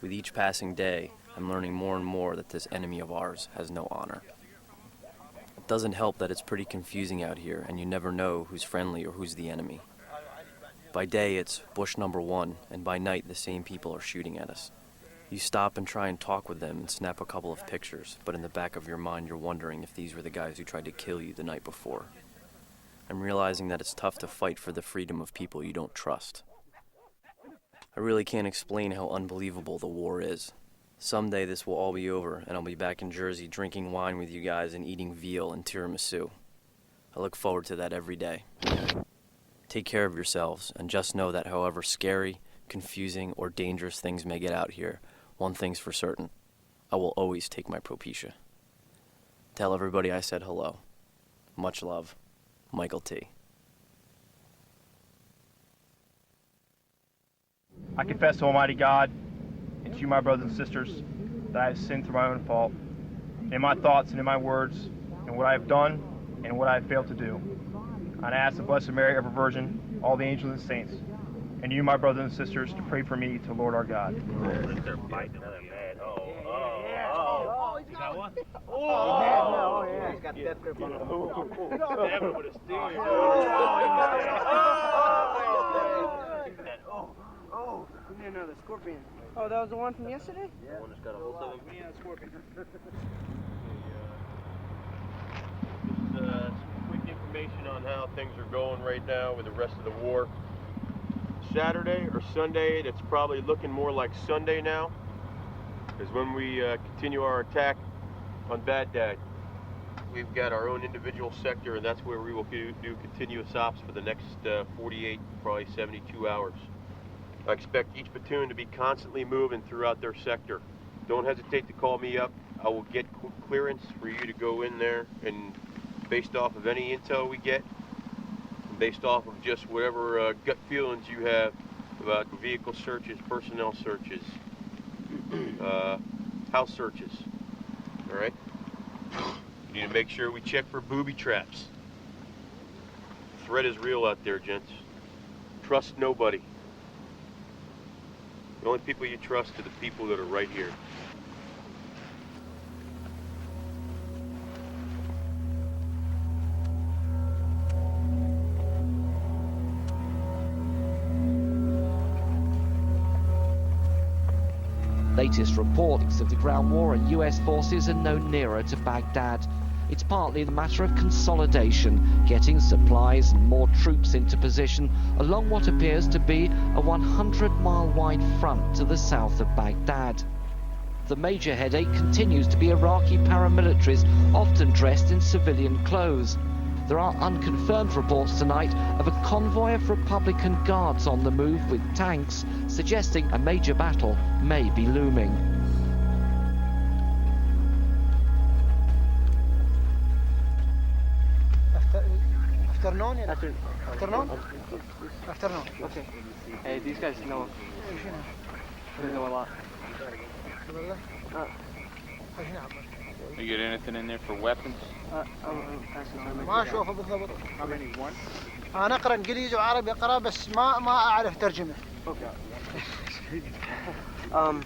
With each passing day, I'm learning more and more that this enemy of ours has no honor. It doesn't help that it's pretty confusing out here, and you never know who's friendly or who's the enemy. By day, it's Bush number 1, and by night, the same people are shooting at us. You stop and try and talk with them and snap a couple of pictures, but in the back of your mind, you're wondering if these were the guys who tried to kill you the night before. I'm realizing that it's tough to fight for the freedom of people you don't trust. I really can't explain how unbelievable the war is. Someday this will all be over, and I'll be back in Jersey drinking wine with you guys and eating veal and tiramisu. I look forward to that every day. Take care of yourselves, and just know that however scary, confusing, or dangerous things may get out here, one thing's for certain. I will always take my Propecia. Tell everybody I said hello. Much love. Michael T. I confess to Almighty God and to you, my brothers and sisters, that I have sinned through my own fault, in my thoughts and in my words, and what I have done and what I have failed to do. And I ask the Blessed Mary, ever Virgin, all the angels and saints, and you, my brothers and sisters, to pray for me to Lord our God. They're fighting another man. Oh, he's got one. Oh, yeah. He's got death grip on him. Stab him with a stinger. Oh, we need another scorpion. Oh, that was the one from yesterday? Yeah. The one that's got a hold of him. Yeah, scorpion. This is some quick information on how things are going right now with the rest of the war. Saturday or Sunday, that's probably looking more like Sunday now, is when we continue our attack on Baghdad. We've got our own individual sector, and that's where we will do continuous ops for the next 48, probably 72 hours. I expect each platoon to be constantly moving throughout their sector. Don't hesitate to call me up. I will get clearance for you to go in there, and based off of any intel we get, based off of just whatever gut feelings you have about vehicle searches, personnel searches, house searches, all right? You need to make sure we check for booby traps. The threat is real out there, gents. Trust nobody. The only people you trust are the people that are right here. Latest reports of the ground war and US forces are no nearer to Baghdad. It's partly the matter of consolidation, getting supplies and more troops into position along what appears to be a 100-mile wide front to the south of Baghdad. The major headache continues to be Iraqi paramilitaries, often dressed in civilian clothes. There are unconfirmed reports tonight of a convoy of Republican guards on the move with tanks, suggesting a major battle may be looming. Afternoon? Afternoon? Afternoon, okay. Hey, these guys know a lot. You get anything in there for weapons? ما أشوفه بالضبط. How many? One? أنا أقرأ إنجليزي وعربي أقرأ بس ما أعرف ترجمة.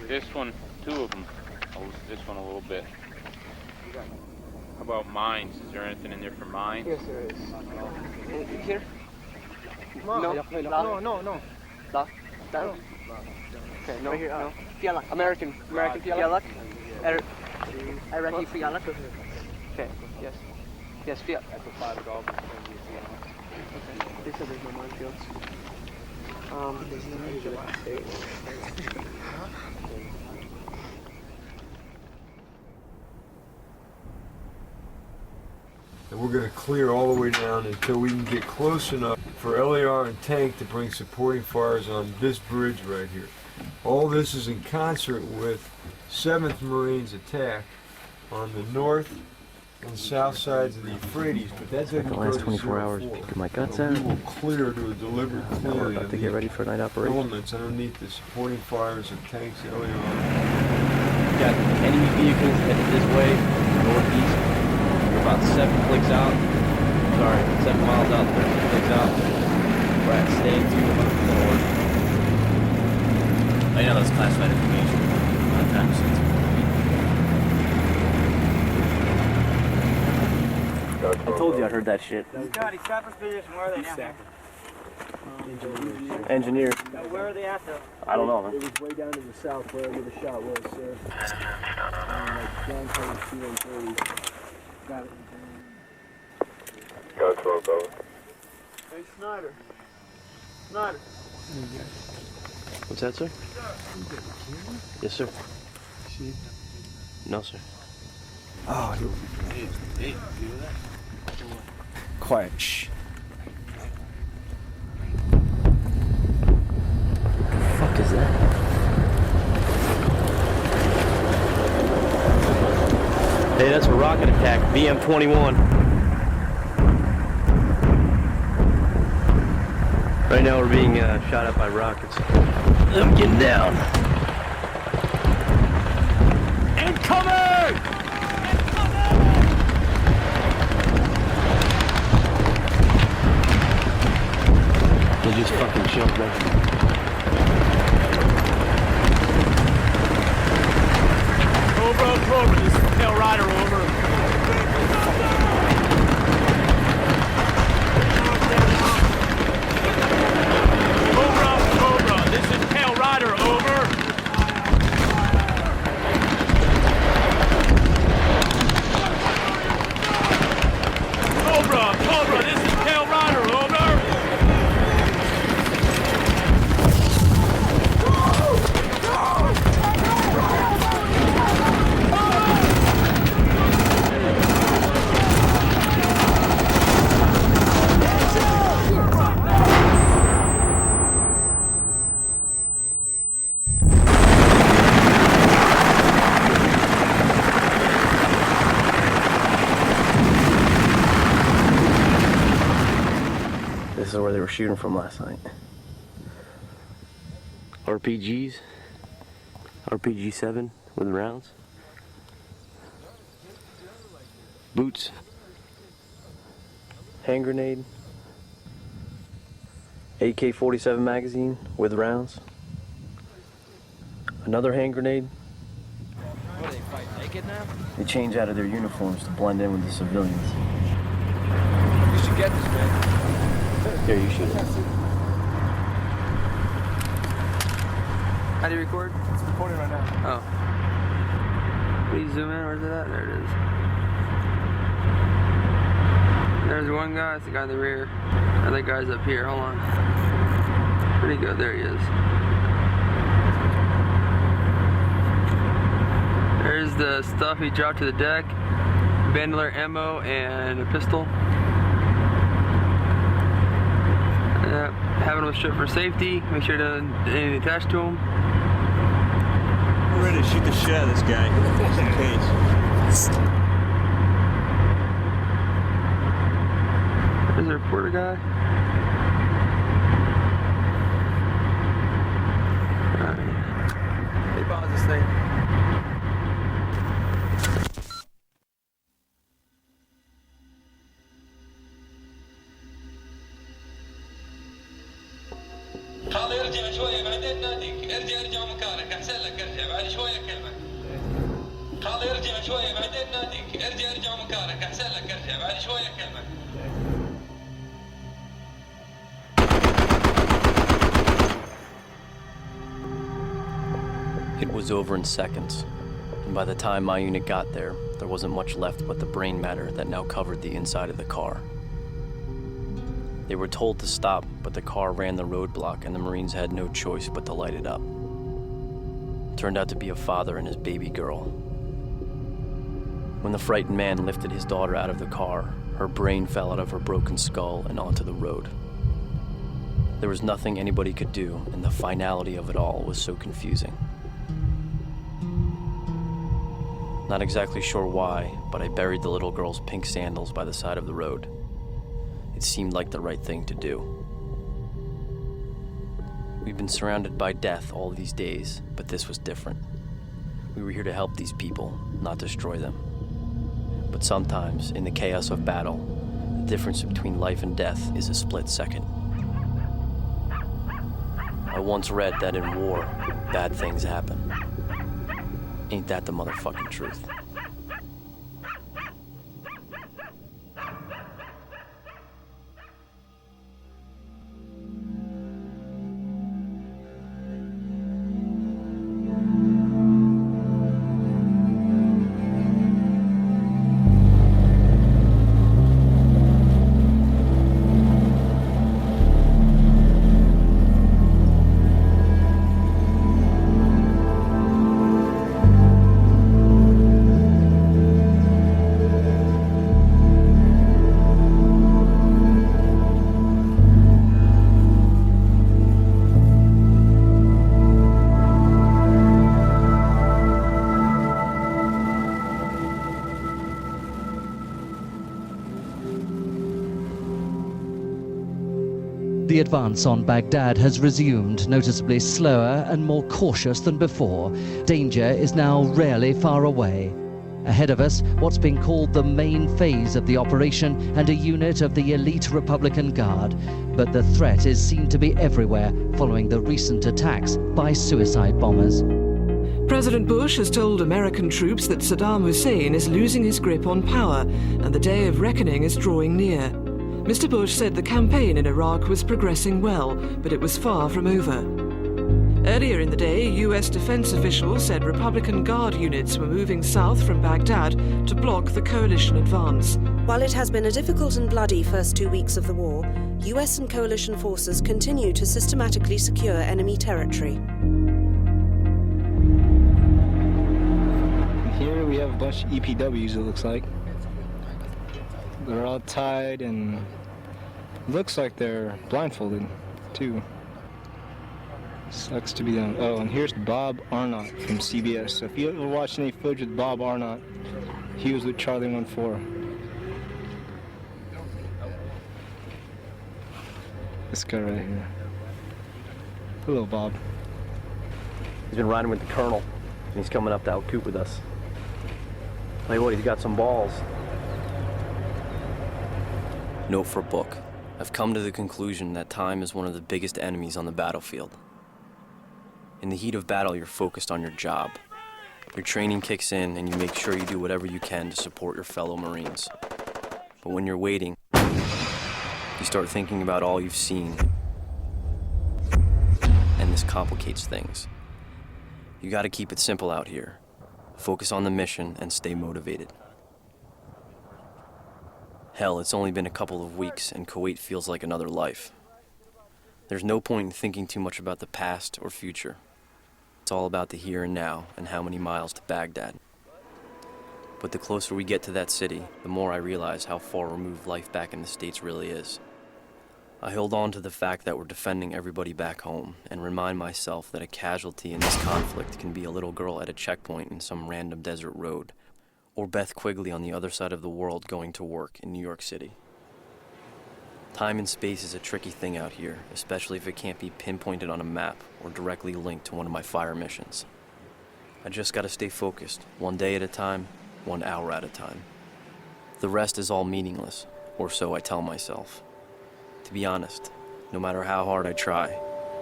This one, two of them. This one a little bit. How about mines? Is there anything in there for mines? Yes, there is. Here? No. No. Okay, no. Right here, no. Fialak. American Fialak. Iraqi Fialak. Okay. Yes. Yes, Fialak. Okay. They said there's no minefields. And we're going to clear all the way down until we can get close enough for LAR and tank to bring supporting fires on this bridge right here. All this is in concert with 7th Marines attack on the north and south sides of the Euphrates, but that doesn't The go last to 24 hours, 04. peeking my guts We out. will clear to a deliberate We're clearing about of to get the ready for a night operation. elements underneath the supporting fires of tanks LAR. We've got enemy vehicles headed this way, northeast. We're about 7 clicks out. Sorry, 7 miles out, 13 clicks out. We're at stand 2 north. I know that's classified information. I told you I heard that shit. Scotty, Sapper's position, where are they now? Engineer. Where are they at though? I don't know, man. It was way down to the south where the shot was, sir. Like downtown 230. Got it. Got 12 dollars. Hey, Snyder. Snyder. What's that, sir? Yes, sir. No, sir. Oh, Hey, you hear that? quiet. Shh. What the fuck is that? Hey, that's a rocket attack. BM-21. Right now we're being shot at by rockets. I'm getting down. Incoming! They just fucking jumped me. Cobra, this is Tail Rider, over. Cobra, this is Tail Rider, over. Cobra, this is Tail Rider, over. This is where they were shooting from last night. RPGs. RPG-7 with rounds. Boots. Hand grenade. AK-47 magazine with rounds. Another hand grenade. What, they fight naked now? They change out of their uniforms to blend in with the civilians. You should get this, man. Here, you shoot it. How do you record? It's recording right now. Oh. Please zoom in. Where's it at? There it is. There's one guy. It's the guy in the rear. Other guy's up here. Hold on. Pretty good. There he is. There's the stuff he dropped to the deck. Bandolier ammo and a pistol. Having them stripped for safety. Make sure to anything attached to them. We're ready to shoot the shit out of this guy, just in case. There's the reporter guy. Alright. Hey, pause this thing. قال ارجع شوية بعدين ناديك ارجع مكانك أحسن لك ارجع بعد شوية كلمة قال ارجع شوية بعدين ناديك ارجع مكانك أحسن لك ارجع بعد شوية كلمة. It was over in seconds, and by the time my unit got there, there wasn't much left but the brain matter that now covered the inside of the car. They were told to stop, but the car ran the roadblock and the Marines had no choice but to light it up. It turned out to be a father and his baby girl. When the frightened man lifted his daughter out of the car, her brain fell out of her broken skull and onto the road. There was nothing anybody could do, and the finality of it all was so confusing. Not exactly sure why, but I buried the little girl's pink sandals by the side of the road. It seemed like the right thing to do. We've been surrounded by death all these days, but this was different. We were here to help these people, not destroy them. But sometimes, in the chaos of battle, the difference between life and death is a split second. I once read that in war, bad things happen. Ain't that the motherfucking truth? The advance on Baghdad has resumed, noticeably slower and more cautious than before. Danger is now rarely far away. Ahead of us, what's been called the main phase of the operation and a unit of the elite Republican Guard. But the threat is seen to be everywhere following the recent attacks by suicide bombers. President Bush has told American troops that Saddam Hussein is losing his grip on power and the day of reckoning is drawing near. Mr. Bush said the campaign in Iraq was progressing well, but it was far from over. Earlier in the day, U.S. defense officials said Republican Guard units were moving south from Baghdad to block the coalition advance. While it has been a difficult and bloody first 2 weeks of the war, U.S. and coalition forces continue to systematically secure enemy territory. Here we have a bunch of EPWs, it looks like. They're all tied and looks like they're blindfolded, too. Sucks to be them. Oh, and here's Bob Arnott from CBS. So if you ever watched any footage with Bob Arnott, he was with Charlie 14. This guy right here. Hello, Bob. He's been riding with the Colonel, and he's coming up to outcoop with us. Tell you what, he's got some balls. Note for book. I've come to the conclusion that time is one of the biggest enemies on the battlefield. In the heat of battle, you're focused on your job. Your training kicks in and you make sure you do whatever you can to support your fellow Marines. But when you're waiting, you start thinking about all you've seen. And this complicates things. You gotta keep it simple out here. Focus on the mission and stay motivated. Hell, it's only been a couple of weeks and Kuwait feels like another life. There's no point in thinking too much about the past or future. It's all about the here and now and how many miles to Baghdad. But the closer we get to that city, the more I realize how far removed life back in the States really is. I hold on to the fact that we're defending everybody back home and remind myself that a casualty in this conflict can be a little girl at a checkpoint in some random desert road, or Beth Quigley on the other side of the world going to work in New York City. Time and space is a tricky thing out here, especially if it can't be pinpointed on a map or directly linked to one of my fire missions. I just gotta stay focused, one day at a time, 1 hour at a time. The rest is all meaningless, or so I tell myself. To be honest, no matter how hard I try,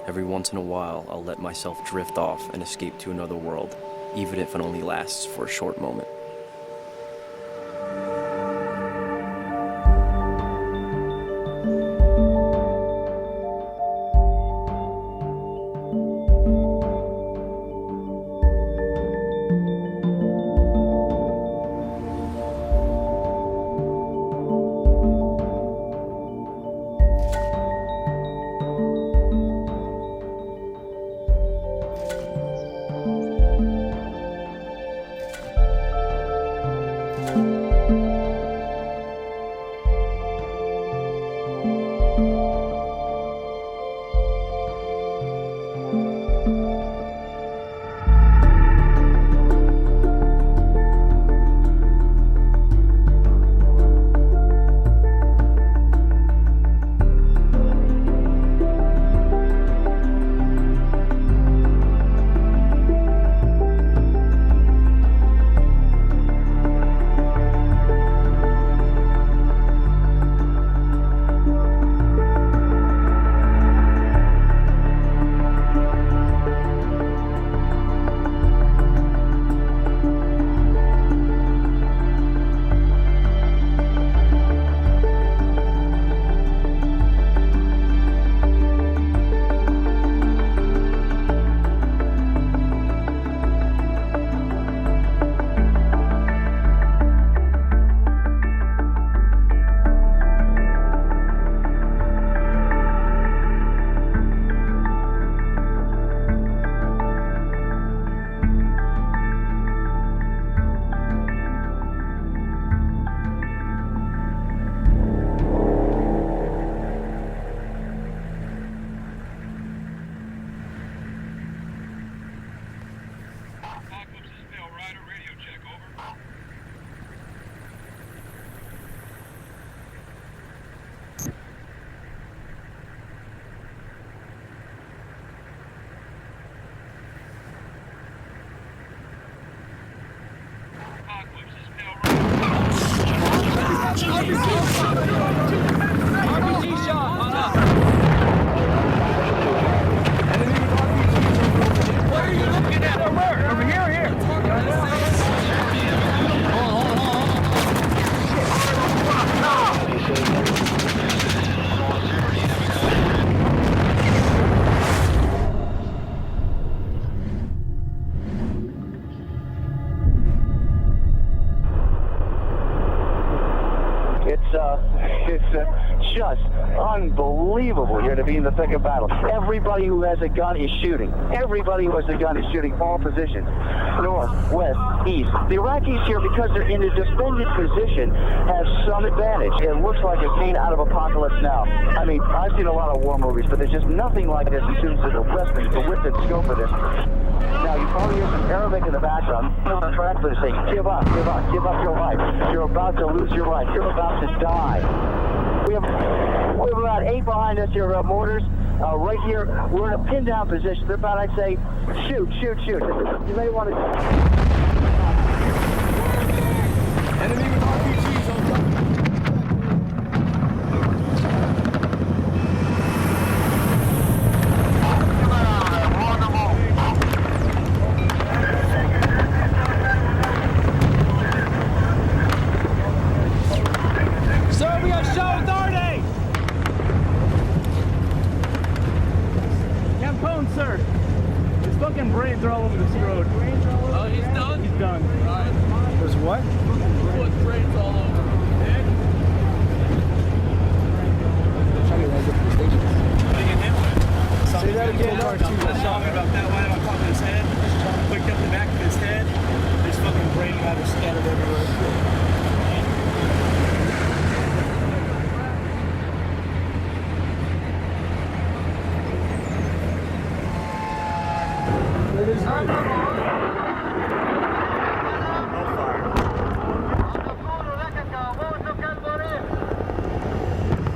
Every once in a while, I'll let myself drift off and escape to another world, even if it only lasts for a short moment. It's just unbelievable here to be in the thick of battle. Everybody who has a gun is shooting. Everybody who has a gun is shooting all positions. North, west, east. The Iraqis here, because they're in a defended position, have some advantage. It looks like a scene out of Apocalypse Now. I mean, I've seen a lot of war movies, but there's just nothing like this in terms of the wrestling, the width and scope of this. Now, you probably hear some Arabic in the background. The translator saying, give up your life. You're about to lose your life. You're about to die. We have about 8 behind us here, mortars. Right here, we're in a pin-down position. They're about, I'd say, shoot. You may want to... Enemy with RPGs on top. Sir, his fucking brains are all over this road. Oh, he's done? He's done. All right. There's what? Foot brains all over. Say that again, R2. I'm talking about that line on top of his head. Picked up the back of his head. His fucking brain matter scattered everywhere.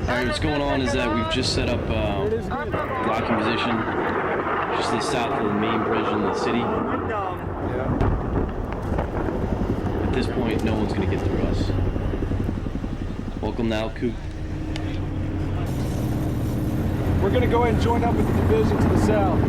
Alright, what's going on is that we've just set up blocking position just to the south of the main bridge in the city. At this point, no one's going to get through us. Welcome now, Coop. We're going to go ahead and join up with the division to the south.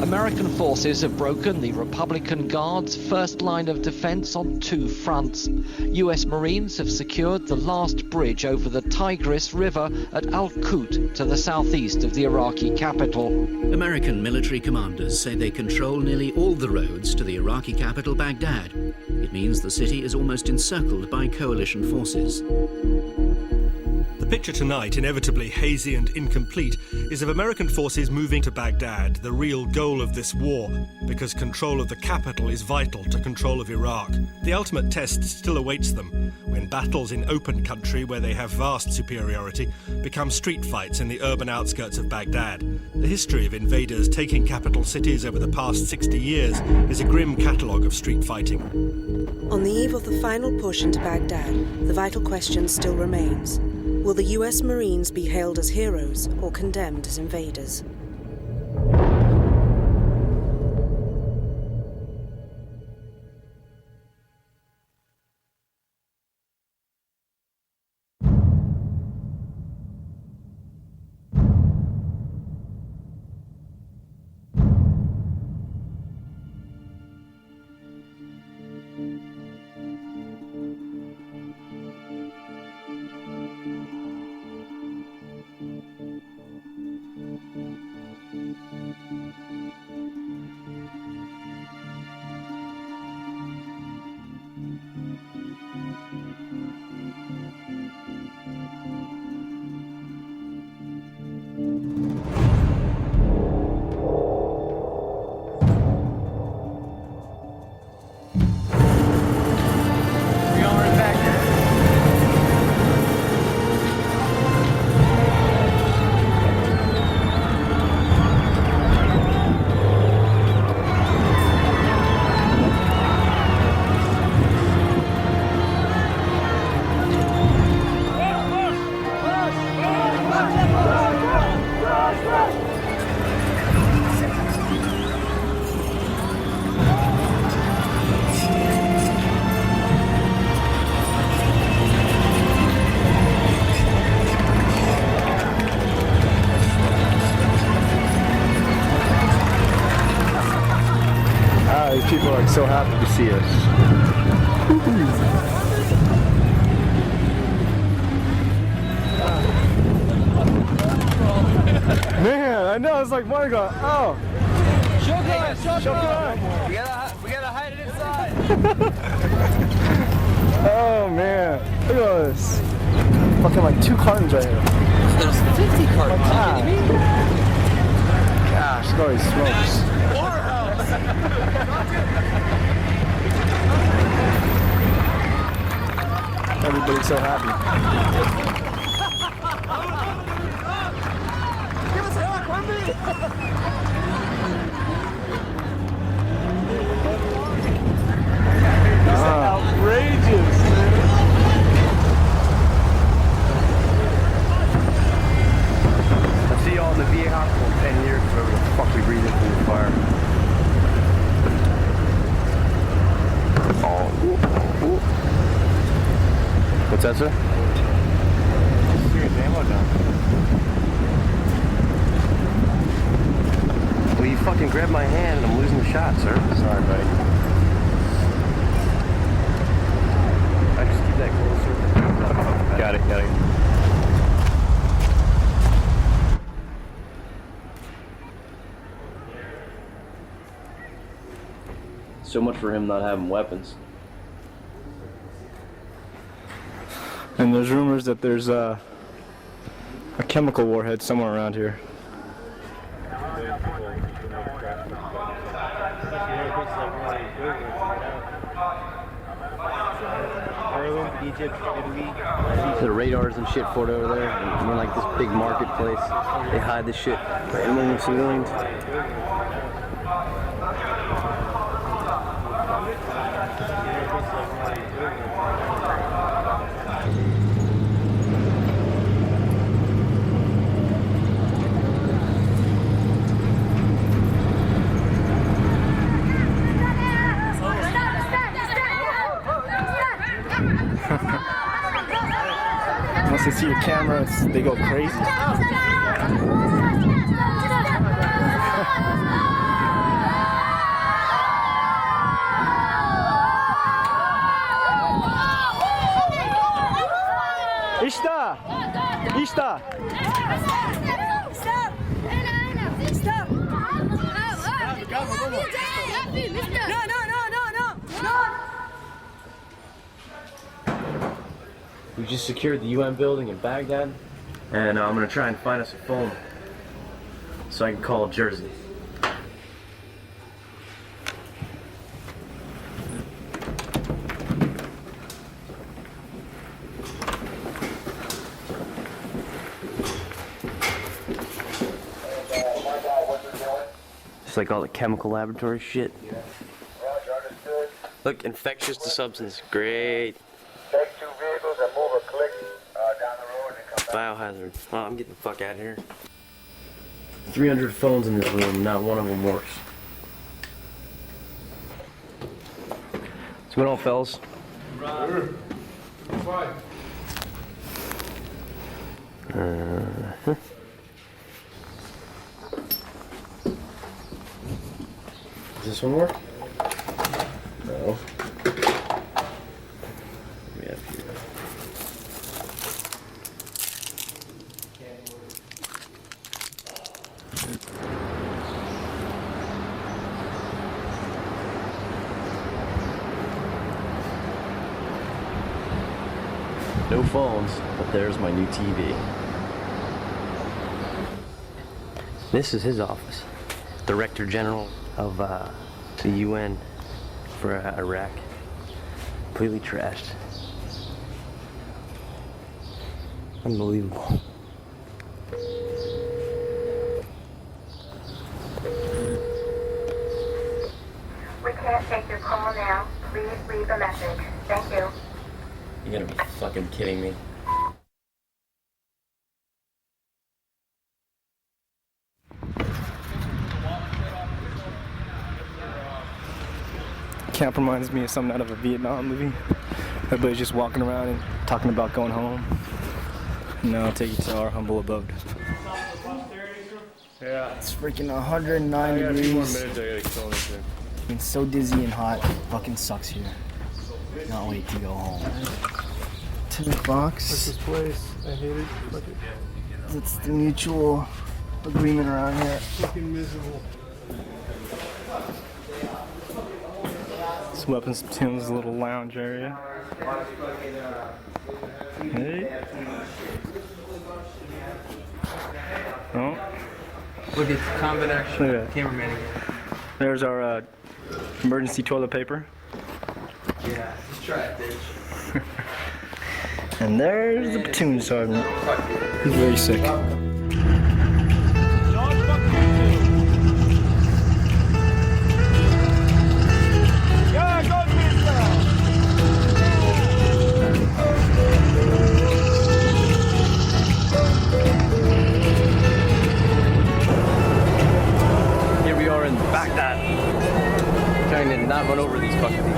American forces have broken the Republican Guard's first line of defense on 2 fronts. US Marines have secured the last bridge over the Tigris River at Al-Qut to the southeast of the Iraqi capital. American military commanders say they control nearly all the roads to the Iraqi capital, Baghdad. It means the city is almost encircled by coalition forces. The picture tonight, inevitably hazy and incomplete, is of American forces moving to Baghdad, the real goal of this war, because control of the capital is vital to control of Iraq. The ultimate test still awaits them, when battles in open country where they have vast superiority become street fights in the urban outskirts of Baghdad. The history of invaders taking capital cities over the past 60 years is a grim catalogue of street fighting. On the eve of the final push into Baghdad, the vital question still remains. Will the US Marines be hailed as heroes or condemned as invaders? People are so happy to see us. Man, I know, it's like Mardi Gras. Oh! Shotgun! We gotta hide it inside! Oh man, look at this. Fucking like 2 cartons right here. There's 50 cartons. Are you kidding me? Gosh, look at all these smokes. Everybody's so happy. Give us a hug, Wendy! This is outrageous, man. I see y'all in the VA hospital in 10 years, whatever the fuck we breathe in through the fire. What's that, sir? Serious ammo down. Well, you fucking grabbed my hand and I'm losing the shot, sir. Sorry, buddy. I just keep that closer. Got it. So much for him not having weapons. And there's rumors that there's a chemical warhead somewhere around here. Egypt, Italy. The radars and shit for it over there. And we're like this big marketplace. They hide this shit among the civilians. Once they see your camera, they go crazy. İşte! İşte! We just secured the UN building in Baghdad, and I'm gonna try and find us a phone so I can call Jersey. It's like all the chemical laboratory shit. Look, infectious to substance, great. Take 2 vehicles and move a click down the road and come back. Biohazard. Oh, I'm getting the fuck out of here. 300 phones in this room, not one of them works. What's going on, fellas? Does this one work? No. We have here. No phones, but there's my new TV. This is his office. Director General of the UN for Iraq. Completely trashed. Unbelievable. We can't take your call now. Please leave a message. Thank you. You gotta be fucking kidding me. Camp reminds me of something out of a Vietnam movie. Everybody's just walking around and talking about going home. Now I'll take you to our humble abode. Yeah. It's freaking 109 degrees. It's so dizzy and hot. It fucking sucks here. Can't wait to go home. 10 bucks. What's this place? I hate it. Fuck it. It's the mutual agreement around here. Fucking miserable. This Weapons Tim's little lounge area. Hey. Oh. Look, it's combat action. Look at that. Cameraman again. There's our emergency toilet paper. Yeah, just try it, bitch. And there's the platoon sergeant. He's very sick. Here we are in Baghdad. Trying to not run over these fucking...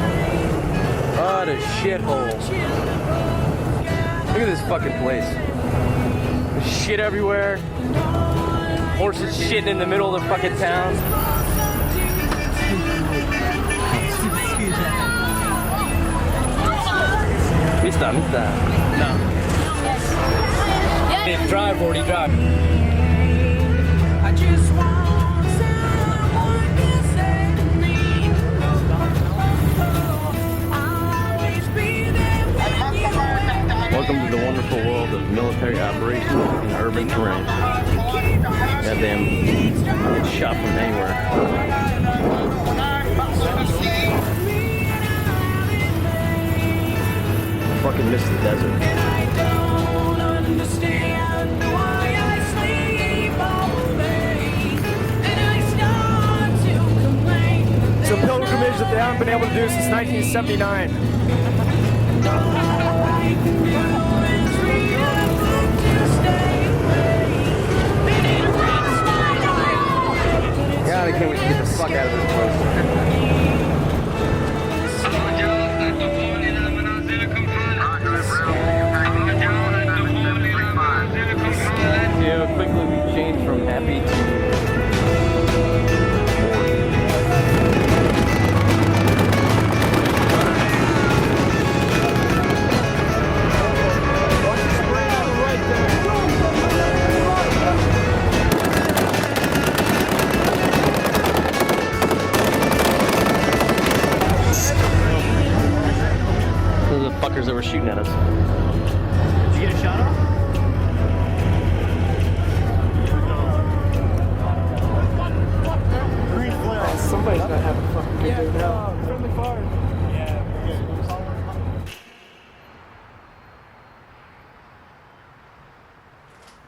What a shithole. Look at this fucking place. There's shit everywhere. Horses shitting in the middle of the fucking town. Mista. No. Drive, 40, drive. Welcome to the wonderful world of military operations in urban terrain. Goddamn, get shot from anywhere. Fucking miss the desert. It's a pilgrimage that they haven't been able to do since 1979. God, I can't wait to get the fuck out of this place.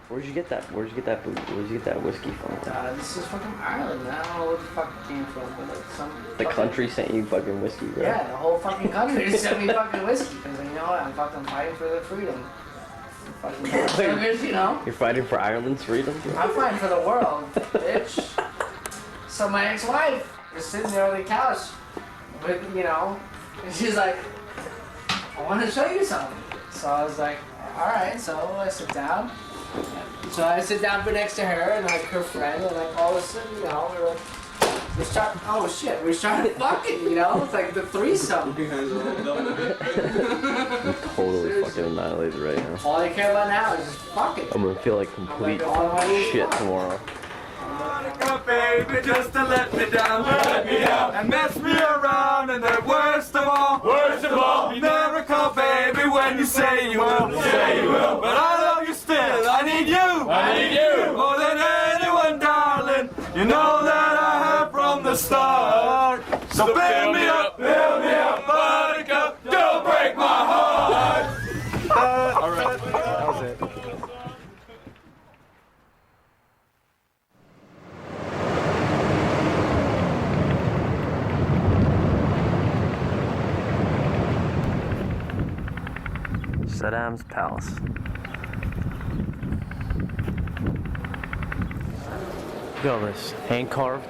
Where'd you get that? Where'd you get that booze? Where'd you get that whiskey from? This is fucking Ireland. I don't know where the fuck it came from, but like some. The country sent you fucking whiskey, bro. Yeah, the whole fucking country sent me fucking whiskey because you know I'm fucking fighting for their freedom. Fucking sugars, you know. You're fighting for Ireland's freedom? I'm fighting for the world, bitch. So my ex-wife is sitting there on the couch with, you know, and she's like, I want to show you something. So I was like, all right. So I sit down. So I sit down next to her and like her friend, and like all of a sudden, you know, we start. Oh shit, we started fucking. You know, it's like the threesome. I'm totally fucking annihilated right now. All I care about now is just fucking. I'm gonna feel like complete shit tomorrow. Monica, baby, just to let me down, and mess me around, and then worst of all, miracle, baby, when you say you will, but I love you still, I need you, more than anyone, darling, you know that I have from the start, so build me up, Monica, don't break my heart. All right, that was it. Saddam's palace. Look at all this, hand carved,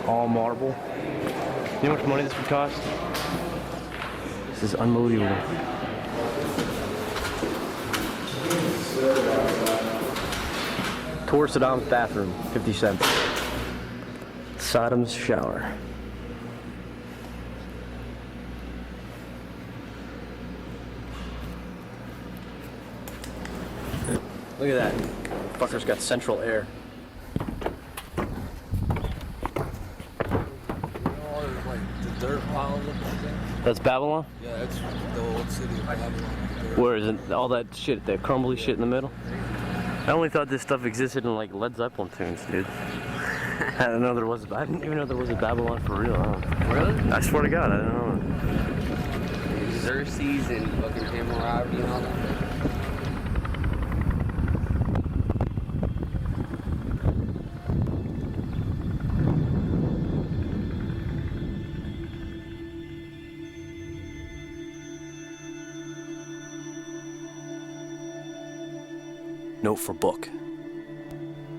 all marble. You know how much money this would cost? This is unbelievable. Tour Saddam's bathroom, 50 cents. Saddam's shower. Look at that. Fucker's got central air. Dirt pile looking thing? That's Babylon? Yeah, that's the old city of Babylon. Where is it? All that shit, that crumbly shit in the middle? I only thought this stuff existed in like Led Zeppelin tunes, dude. I didn't know there was. I didn't even know there was a Babylon for real. Really? I swear to God, I didn't know. Xerxes and fucking Hammurabi and all that. Note for book.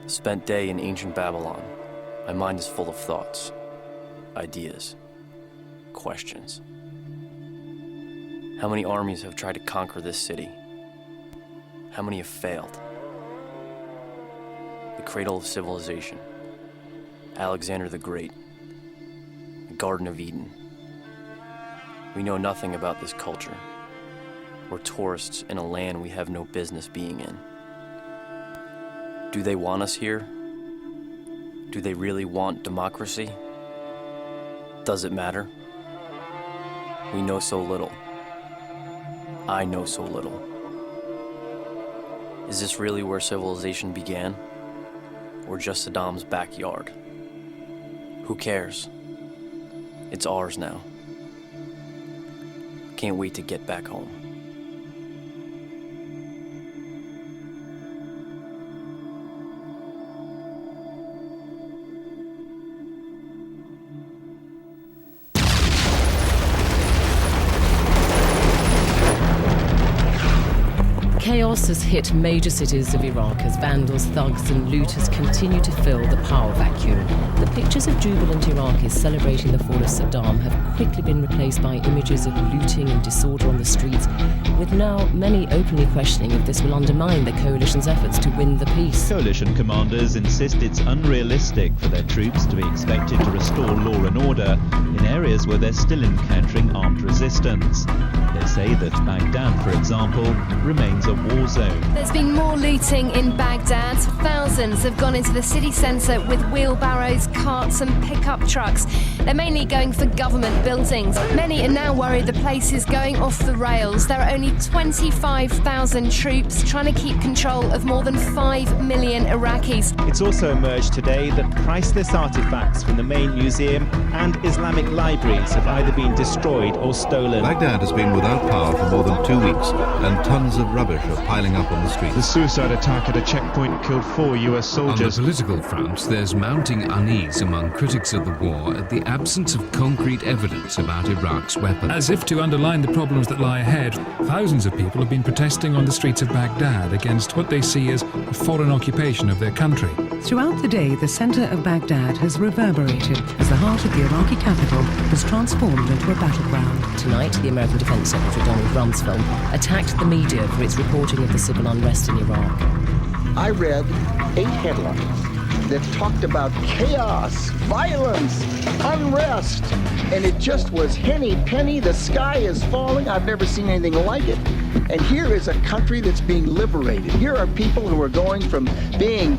Spent day in ancient Babylon. My mind is full of thoughts, ideas, questions. How many armies have tried to conquer this city? How many have failed? The cradle of civilization. Alexander the Great. The Garden of Eden. We know nothing about this culture. We're tourists in a land we have no business being in. Do they want us here? Do they really want democracy? Does it matter? We know so little. I know so little. Is this really where civilization began? Or just Saddam's backyard? Who cares? It's ours now. Can't wait to get back home. Chaos has hit major cities of Iraq as vandals, thugs and looters continue to fill the power vacuum. The pictures of jubilant Iraqis celebrating the fall of Saddam have quickly been replaced by images of looting and disorder on the streets, with now many openly questioning if this will undermine the coalition's efforts to win the peace. Coalition commanders insist it's unrealistic for their troops to be expected to restore law and order in areas where they're still encountering armed resistance. They say that Baghdad, for example, remains a war zone. There's been more looting in Baghdad. Thousands have gone into the city centre with wheelbarrows, carts and pickup trucks. They're mainly going for government buildings. Many are now worried the place is going off the rails. There are only 25,000 troops trying to keep control of more than 5 million Iraqis. It's also emerged today that priceless artefacts from the main museum and Islamic libraries have either been destroyed or stolen. Baghdad has been without power for more than 2 weeks, and tons of rubbish are piled piling up on the streets. The suicide attack at a checkpoint killed 4 US soldiers. On the political front, there's mounting unease among critics of the war at the absence of concrete evidence about Iraq's weapons. As if to underline the problems that lie ahead, thousands of people have been protesting on the streets of Baghdad against what they see as a foreign occupation of their country. Throughout the day, the center of Baghdad has reverberated as the heart of the Iraqi capital was transformed into a battleground. Tonight, the American Defense Secretary Donald Rumsfeld attacked the media for its reporting of the civil unrest in Iraq. I read 8 headlines that talked about chaos, violence, unrest, and it just was henny penny, the sky is falling, I've never seen anything like it. And here is a country that's being liberated. Here are people who are going from being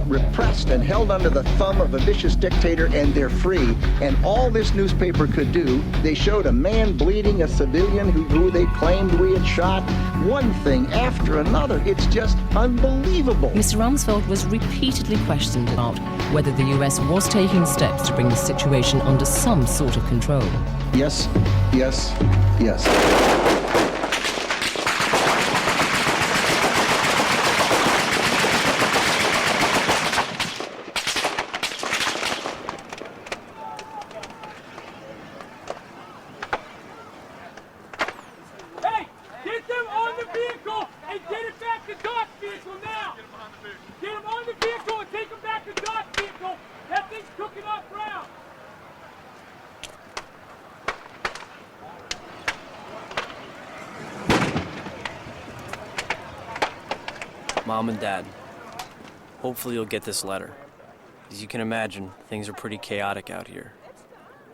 repressed and held under the thumb of a vicious dictator, and they're free. And all this newspaper could do, they showed a man bleeding, a civilian who they claimed we had shot, one thing after another. It's just unbelievable. Mr. Rumsfeld was repeatedly questioned about whether the US was taking steps to bring the situation under some sort of control. Yes, yes, yes. Mom and Dad, hopefully you'll get this letter. As you can imagine, things are pretty chaotic out here.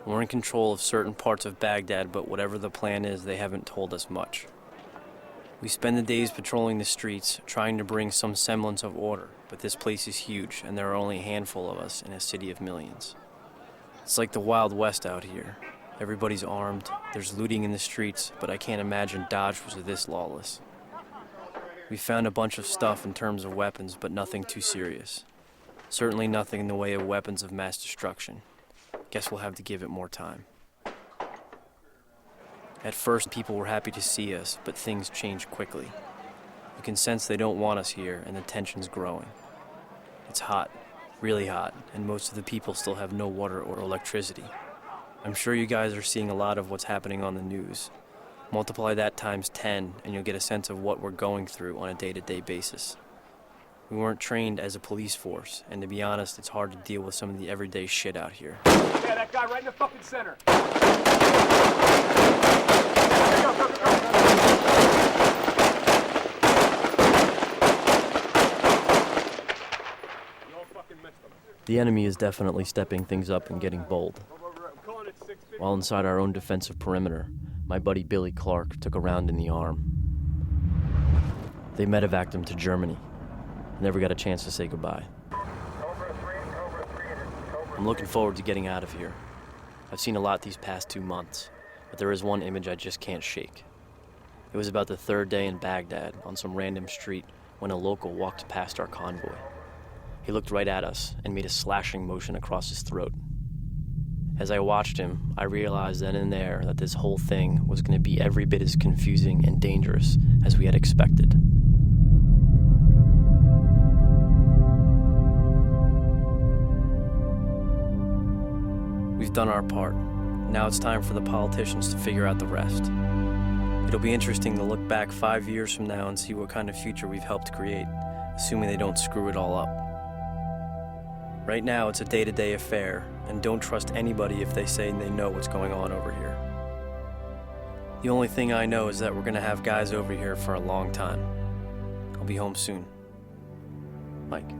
We're in control of certain parts of Baghdad, but whatever the plan is, they haven't told us much. We spend the days patrolling the streets, trying to bring some semblance of order, but this place is huge, and there are only a handful of us in a city of millions. It's like the Wild West out here. Everybody's armed, there's looting in the streets, but I can't imagine Dodge was this lawless. We found a bunch of stuff in terms of weapons, but nothing too serious. Certainly nothing in the way of weapons of mass destruction. Guess we'll have to give it more time. At first, people were happy to see us, but things changed quickly. You can sense they don't want us here, and the tension's growing. It's hot, really hot, and most of the people still have no water or electricity. I'm sure you guys are seeing a lot of what's happening on the news. Multiply that times 10, and you'll get a sense of what we're going through on a day-to-day basis. We weren't trained as a police force, and to be honest, it's hard to deal with some of the everyday shit out here. Yeah, that guy right in the fucking center. The enemy is definitely stepping things up and getting bold. While inside our own defensive perimeter, my buddy Billy Clark took a round in the arm. They medevaced him to Germany. Never got a chance to say goodbye. I'm looking forward to getting out of here. I've seen a lot these past 2 months, but there is one image I just can't shake. It was about the 3rd day in Baghdad on some random street when a local walked past our convoy. He looked right at us and made a slashing motion across his throat. As I watched him, I realized then and there that this whole thing was going to be every bit as confusing and dangerous as we had expected. We've done our part. Now it's time for the politicians to figure out the rest. It'll be interesting to look back 5 years from now and see what kind of future we've helped create, assuming they don't screw it all up. Right now, it's a day-to-day affair, and don't trust anybody if they say they know what's going on over here. The only thing I know is that we're gonna have guys over here for a long time. I'll be home soon. Mike.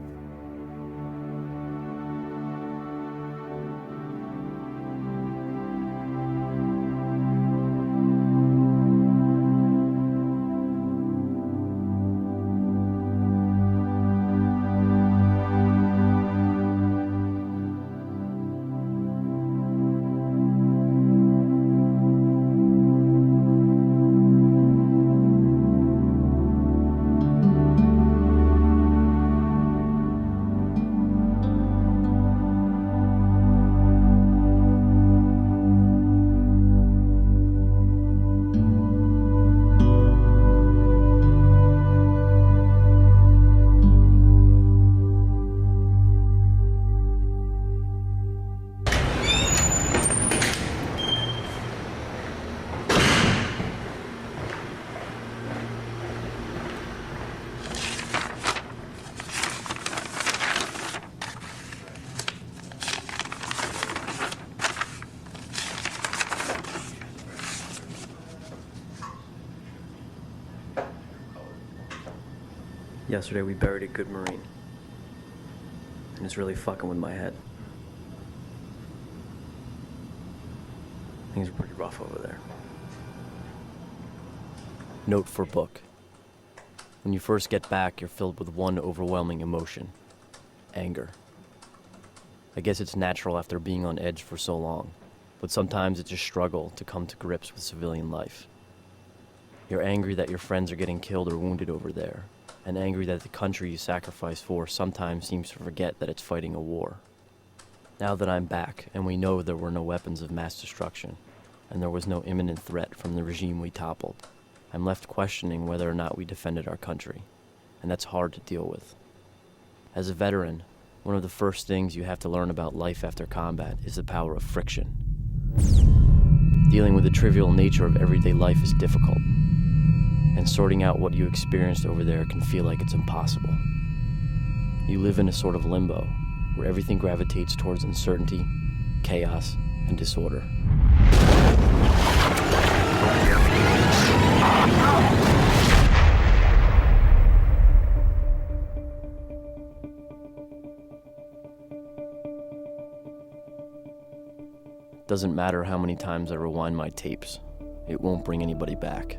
Yesterday we buried a good Marine. And it's really fucking with my head. Things are pretty rough over there. Note for book. When you first get back, you're filled with one overwhelming emotion. Anger. I guess it's natural after being on edge for so long, but sometimes it's a struggle to come to grips with civilian life. You're angry that your friends are getting killed or wounded over there, and angry that the country you sacrifice for sometimes seems to forget that it's fighting a war. Now that I'm back, and we know there were no weapons of mass destruction, and there was no imminent threat from the regime we toppled, I'm left questioning whether or not we defended our country, and that's hard to deal with. As a veteran, one of the first things you have to learn about life after combat is the power of friction. Dealing with the trivial nature of everyday life is difficult, and sorting out what you experienced over there can feel like it's impossible. You live in a sort of limbo, where everything gravitates towards uncertainty, chaos, and disorder. Doesn't matter how many times I rewind my tapes, it won't bring anybody back.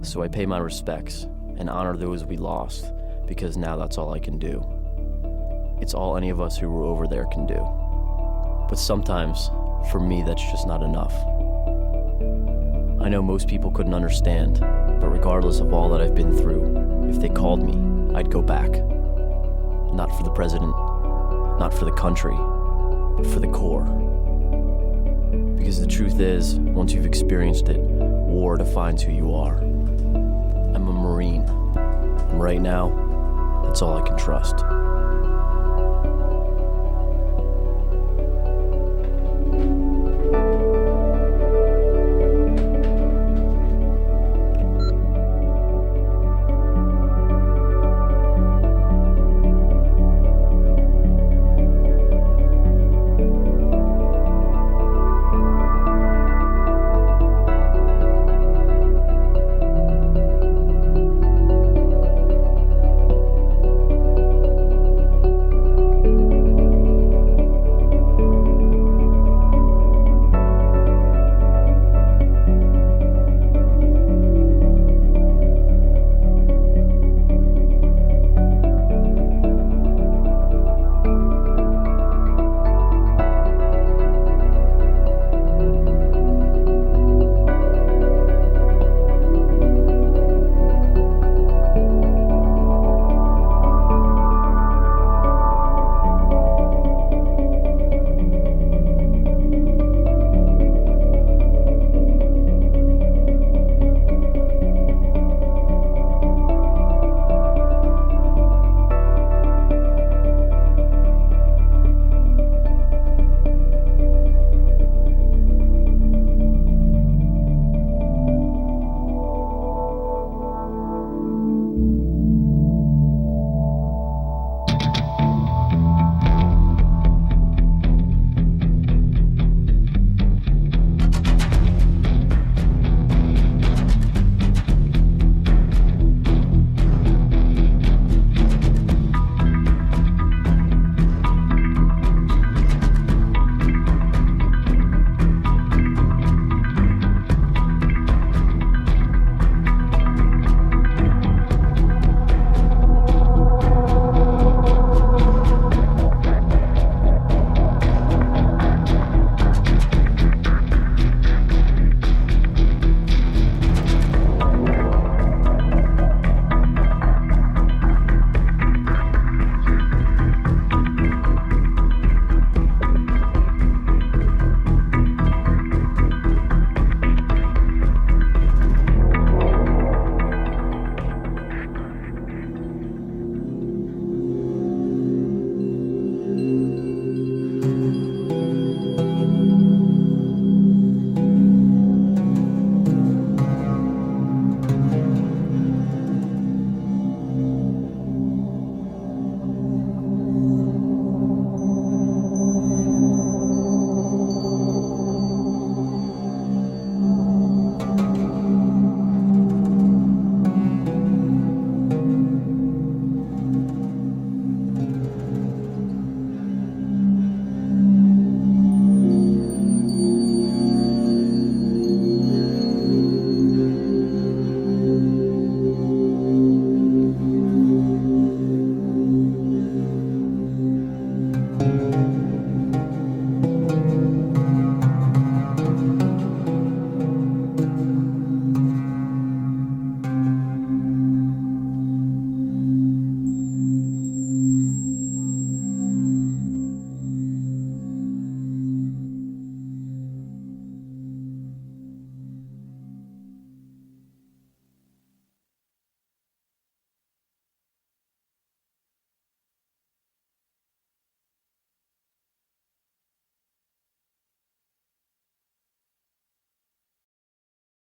So I pay my respects and honor those we lost, because now that's all I can do. It's all any of us who were over there can do. But sometimes, for me, that's just not enough. I know most people couldn't understand, but regardless of all that I've been through, if they called me, I'd go back. Not for the president, not for the country, but for the Corps. Because the truth is, once you've experienced it, war defines who you are. I'm a Marine, and right now, that's all I can trust.